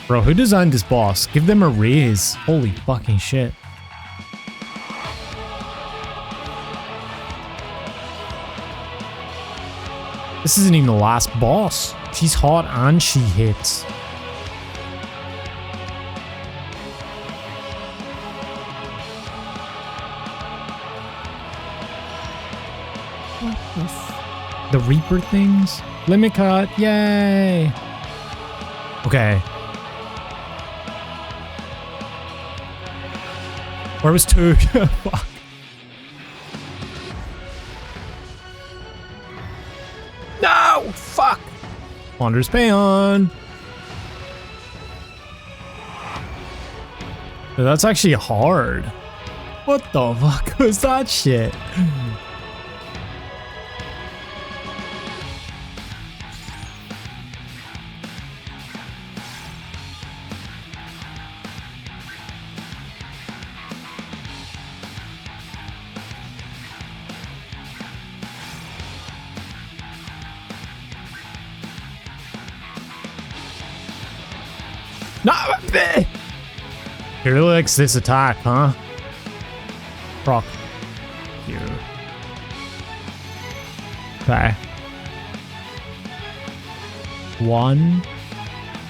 Bro, who designed this boss? Give them a raise. Holy fucking shit. This isn't even the last boss. She's hot and she hits. What the f... The Reaper things? Limit cut, yay! Okay. Where was 2? Fuck. No! Fuck! Wander's Payon. That's actually hard. What the fuck was that shit? He really likes this attack, huh? Proc. Here. Okay. 1.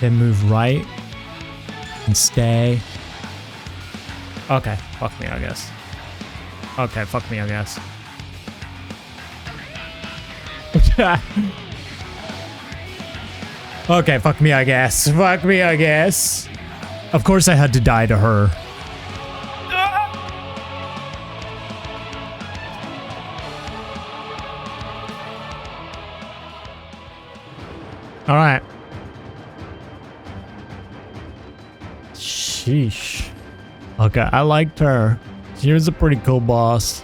Then move right. And stay. Okay, fuck me, I guess. Okay, fuck me, I guess. Okay, fuck me, I guess. Fuck me, I guess. Of course I had to die to her. Alright. Sheesh. Okay, I liked her. She was a pretty cool boss.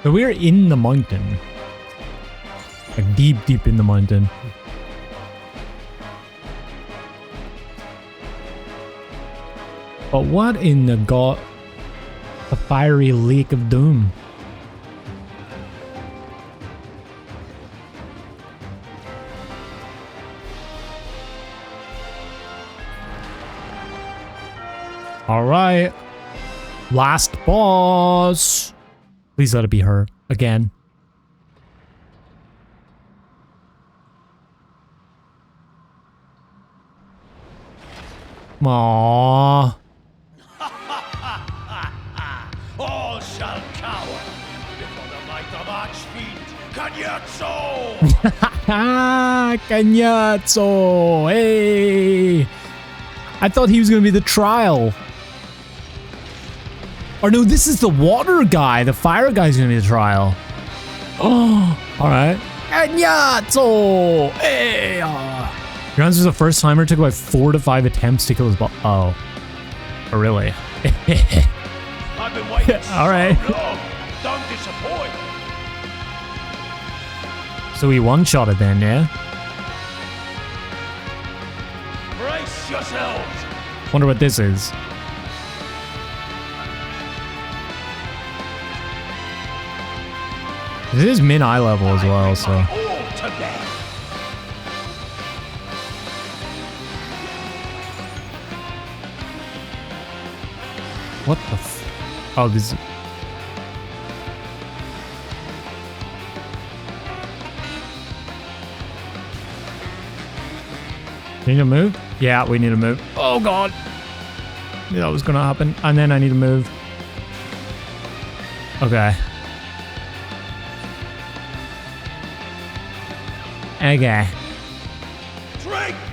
So we're in the mountain. Like deep, deep in the mountain. But what in the god? A fiery lake of doom. All right. Last boss. Please let it be her again. Aww. All shall cower before the might of Archfiend Cagnazzo! Cagnazzo! Hey! I thought he was gonna be the trial. Or no, this is the water guy. The fire guy's gonna be the trial. Oh, all right. Enyatso! Hey! Your answer's a first timer. Took about 4 to 5 attempts to kill his boss. Oh. Oh, really? I've been waiting all right. so long. Don't disappoint. So he one-shot it then, yeah? Brace yourselves. Wonder what this is. This is min-eye level as well, so... All to death. What the f... Oh, this... Need to move? Yeah, we need to move. Oh god! Yeah, that was gonna happen. And then I need to move. Okay. Okay.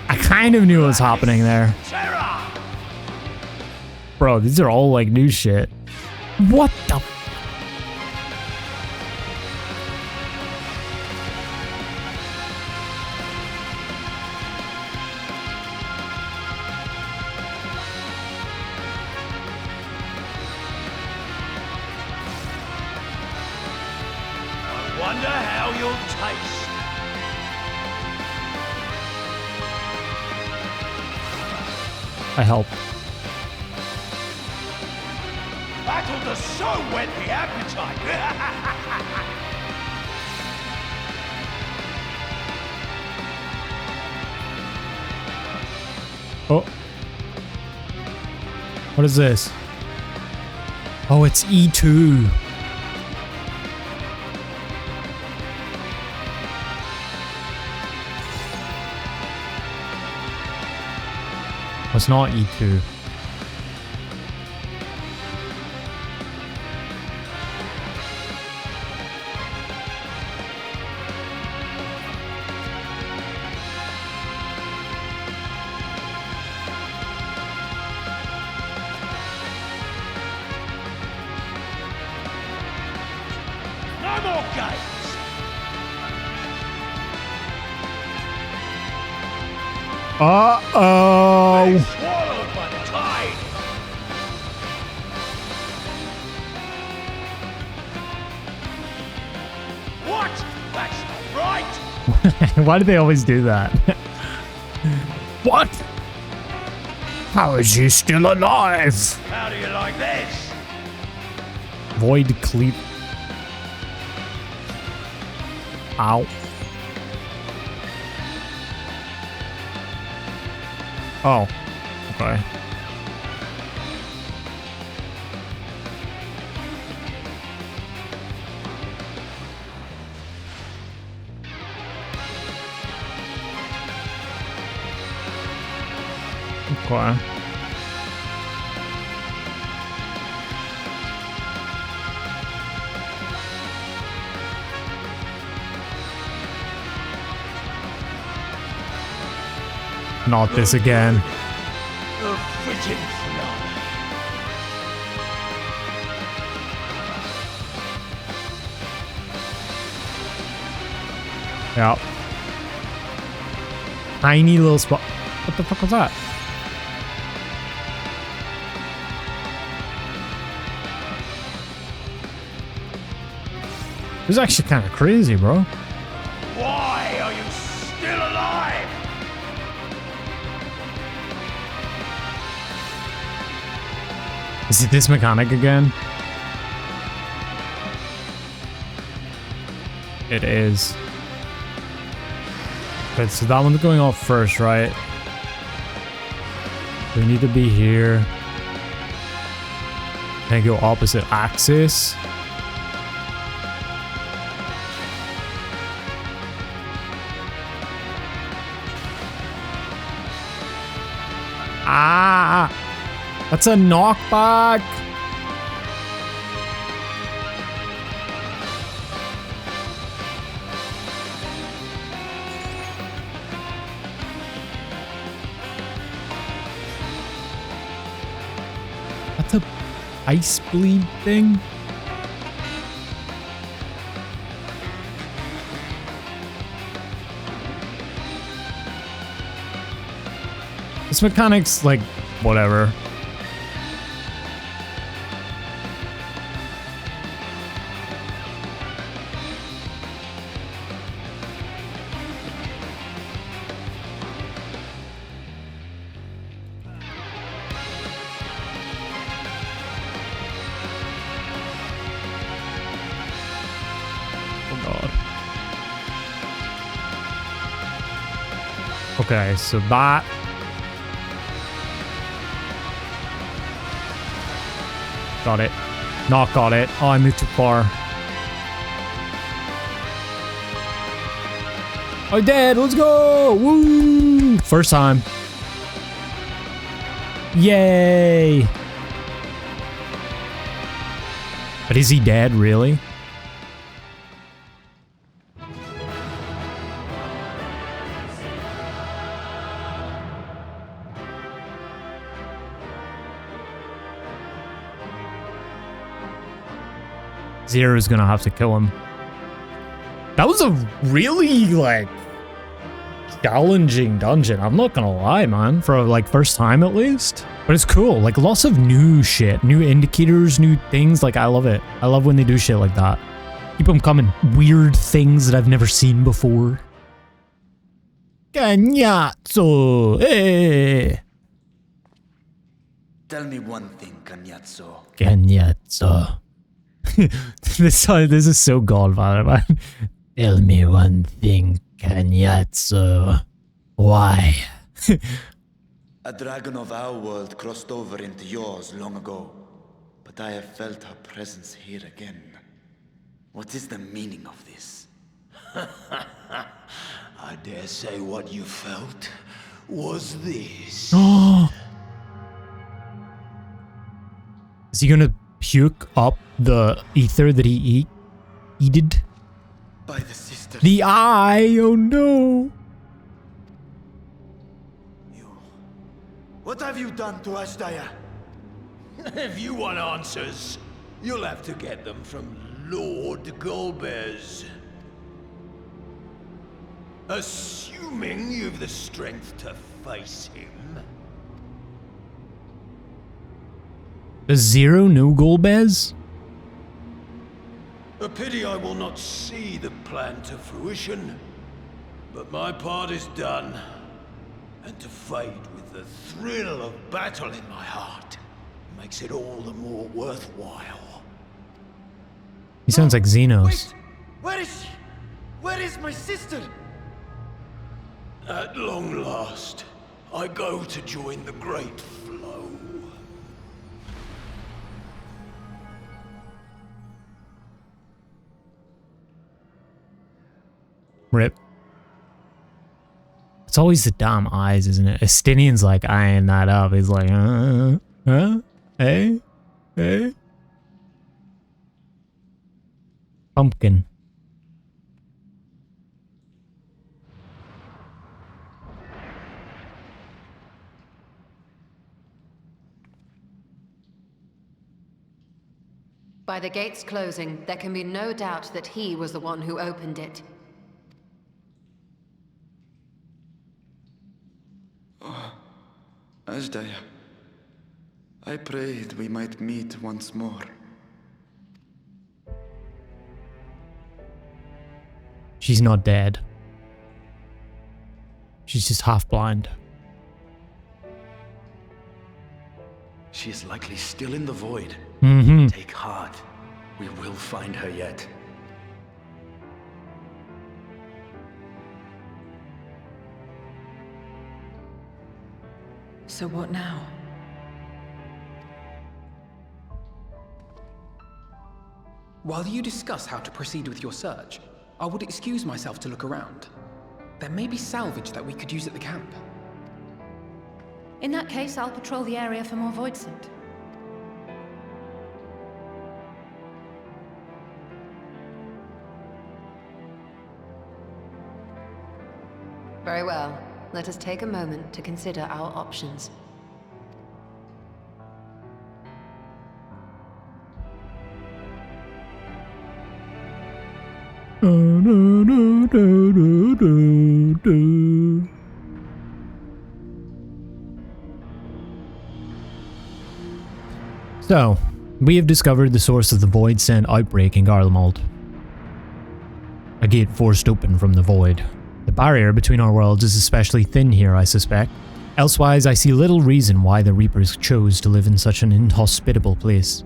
I kind of knew what was happening there. Bro, these are all like new shit. What the... I wonder how you'll taste. I help. Battle does so whet the appetite. Oh. What is this? Oh, it's E2. Oh, it's not E2. No more games. Uh-oh. Swallowed by the tide. What? That's not right. Why do they always do that? What? How is he still alive? How do you like this? Void cleat. Ow. Oh. Okay. Okay. Not this again. The fitting finale. Yeah. Tiny little spot. What the fuck was that? This is actually kind of crazy, bro. Why are you still alive? Is it this mechanic again? It is. Okay, so that one's going off first, right? We need to be here. Can I go opposite axis? Ah! That's a knockback! ice bleed thing. This mechanic's like, whatever. Okay, so that... Got it. Not got it. Oh, I moved too far. I did! Let's go! Woo! First time. Yay! But is he dead, really? Zero's gonna have to kill him. That was a really, like, challenging dungeon. I'm not gonna lie, man. For, like, first time at least. But it's cool. Like, lots of new shit. New indicators, new things. Like, I love it. I love when they do shit like that. Keep them coming. Weird things that I've never seen before. Cagnazzo! Hey! Tell me one thing, Cagnazzo. Cagnazzo. this is so Godfather, man. Tell me one thing, Cagnazzo. Why? A dragon of our world crossed over into yours long ago, but I have felt her presence here again. What is the meaning of this? I dare say what you felt was this. Is he gonna puke up the ether that he eated? By the sisters. The eye! Oh no! What have you done to Ashdaya? If you want answers, you'll have to get them from Lord Golbez. Assuming you've the strength to face him. Does Zero know Golbez? A pity I will not see the plan to fruition, but my part is done, and to fight with the thrill of battle in my heart makes it all the more worthwhile. He sounds like Xenos. Wait! Where is she? Where is my sister? At long last, I go to join the great flow. Rip. It's always the damn eyes, isn't it? Estinian's like eyeing that up. He's like, hey? Pumpkin. By the gates closing, there can be no doubt that he was the one who opened it. Ashdaya, I prayed we might meet once more. She's not dead. She's just half blind. She is likely still in the void. Mm-hmm. Take heart. We will find her yet. So what now? While you discuss how to proceed with your search, I would excuse myself to look around. There may be salvage that we could use at the camp. In that case, I'll patrol the area for more Voidsent. Very well. Let us take a moment to consider our options. So, we have discovered the source of the Voidsent outbreak in Garlemald. A gate forced open from the void. The barrier between our worlds is especially thin here, I suspect. Elsewise, I see little reason why the Reapers chose to live in such an inhospitable place.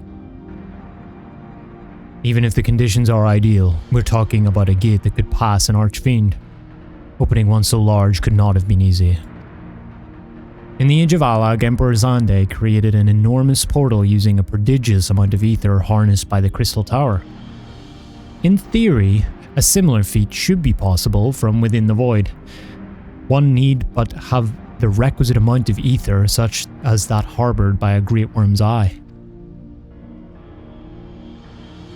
Even if the conditions are ideal, we're talking about a gate that could pass an archfiend. Opening one so large could not have been easy. In the Age of Allag, Emperor Zande created an enormous portal using a prodigious amount of ether harnessed by the Crystal Tower. In theory, a similar feat should be possible from within the void. One need but have the requisite amount of ether such as that harboured by a great worm's eye.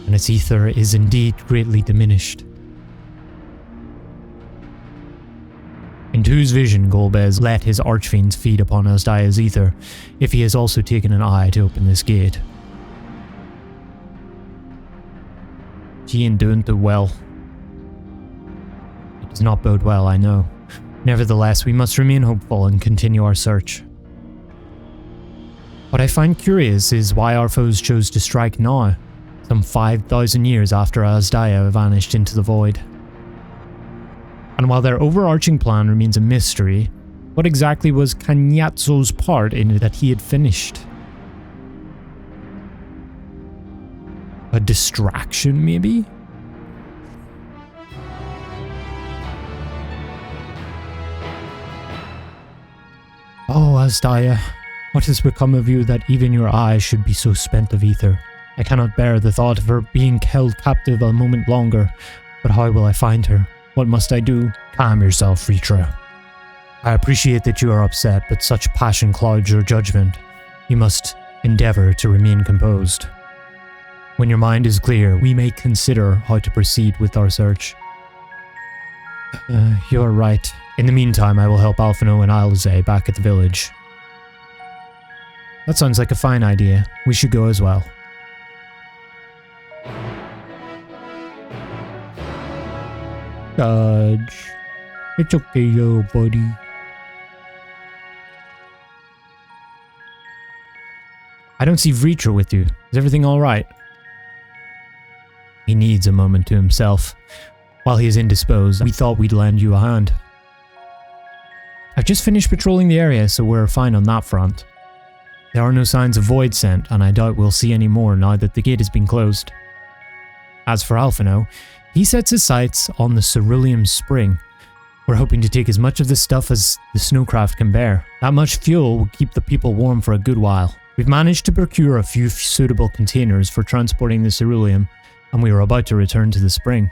And its ether is indeed greatly diminished. In Tu's vision, Golbez let his archfiends feed upon Asdaya's ether, if he has also taken an eye to open this gate. Gian don't do well. It does not bode well, I know. Nevertheless, we must remain hopeful and continue our search. What I find curious is why our foes chose to strike now, some 5,000 years after Asdaya vanished into the void. And while their overarching plan remains a mystery, what exactly was Kanyatso's part in it that he had finished? A distraction, maybe? Oh, Asdaya, what has become of you that even your eyes should be so spent of ether? I cannot bear the thought of her being held captive a moment longer, but how will I find her? What must I do? Calm yourself, Ritra. I appreciate that you are upset, but such passion clouds your judgment. You must endeavor to remain composed. When your mind is clear, we may consider how to proceed with our search. You're right. In the meantime, I will help Alphino and Ilze back at the village. That sounds like a fine idea. We should go as well. Judge. It's okay, yo, buddy. I don't see Vritra with you. Is everything alright? He needs a moment to himself. While he is indisposed, we thought we'd lend you a hand. I've just finished patrolling the area, so we're fine on that front. There are no signs of Voidsent, and I doubt we'll see any more now that the gate has been closed. As for Alphino, he sets his sights on the Cerulea Spring. We're hoping to take as much of this stuff as the snowcraft can bear. That much fuel will keep the people warm for a good while. We've managed to procure a few suitable containers for transporting the Cerulea, and we are about to return to the spring.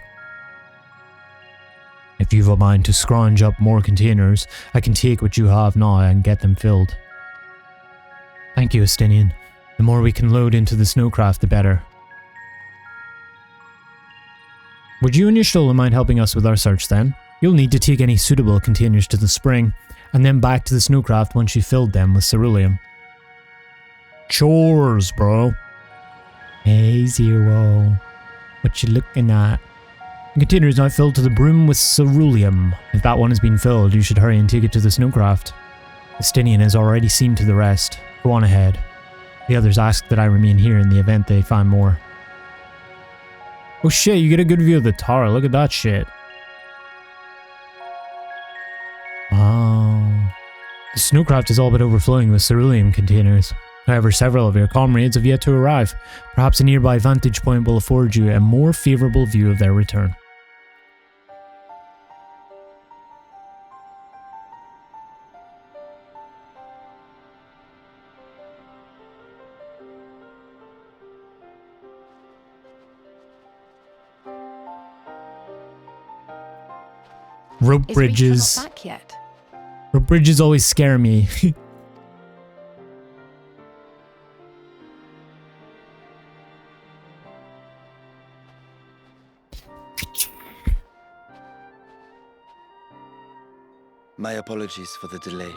If you've a mind to scrounge up more containers, I can take what you have now and get them filled. Thank you, Estinian. The more we can load into the snowcraft, the better. Would you and your Stola mind helping us with our search then? You'll need to take any suitable containers to the spring, and then back to the snowcraft once you filled them with Cerulea. Chores, bro. Hey, Zero. What you looking at? The container is now filled to the brim with Cerulea. If that one has been filled, you should hurry and take it to the snowcraft. Estinian has already seen to the rest. Go on ahead. The others ask that I remain here in the event they find more. Oh shit, you get a good view of the tower. Look at that shit. Oh. The snowcraft is all but overflowing with Cerulea containers. However, several of your comrades have yet to arrive. Perhaps a nearby vantage point will afford you a more favourable view of their return. Rope bridges. Is Rita not back yet? Rope bridges always scare me. My apologies for the delay.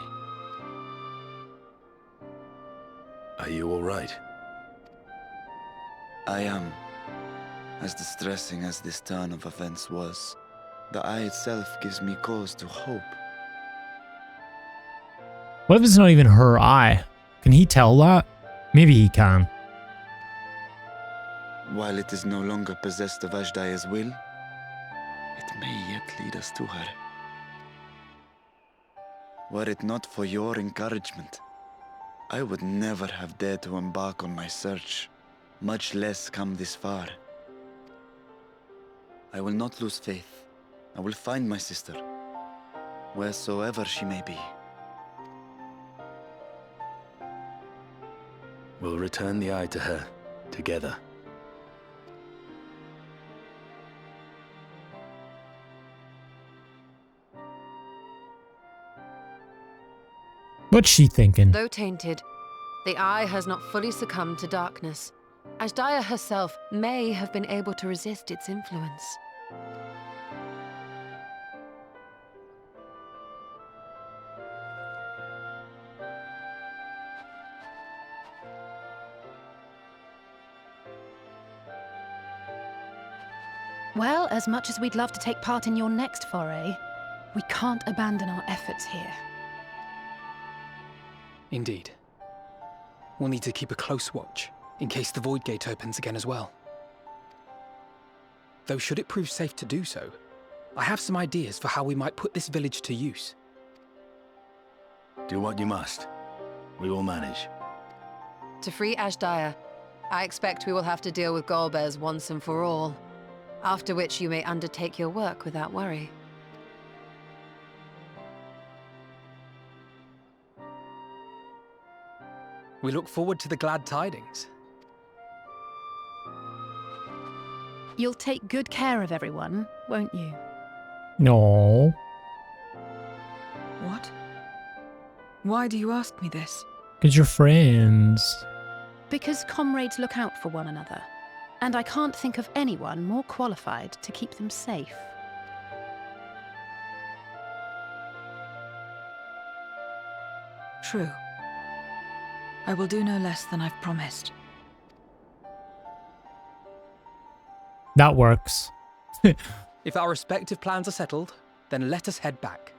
Are you all right? I am. As distressing as this turn of events was, the eye itself gives me cause to hope. What if it's not even her eye? Can he tell that? Maybe he can. While it is no longer possessed of Ashdaya's will, it may yet lead us to her. Were it not for your encouragement, I would never have dared to embark on my search, much less come this far. I will not lose faith. I will find my sister, wheresoever she may be. We'll return the eye to her, together. What's she thinking? Though tainted, the eye has not fully succumbed to darkness. Ashdaya herself may have been able to resist its influence. Well, as much as we'd love to take part in your next foray, we can't abandon our efforts here. Indeed. We'll need to keep a close watch, in case the Void Gate opens again as well. Though should it prove safe to do so, I have some ideas for how we might put this village to use. Do what you must. We will manage. To free Ashdaya, I expect we will have to deal with Golbez once and for all. After which you may undertake your work without worry. We look forward to the glad tidings. You'll take good care of everyone, won't you? No. What? Why do you ask me this? Because you're friends. Because comrades look out for one another. And I can't think of anyone more qualified to keep them safe. True. I will do no less than I've promised. That works. If our respective plans are settled, then let us head back.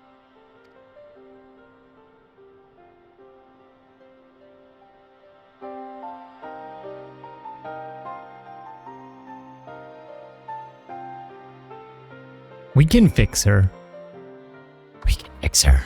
We can fix her. We can fix her.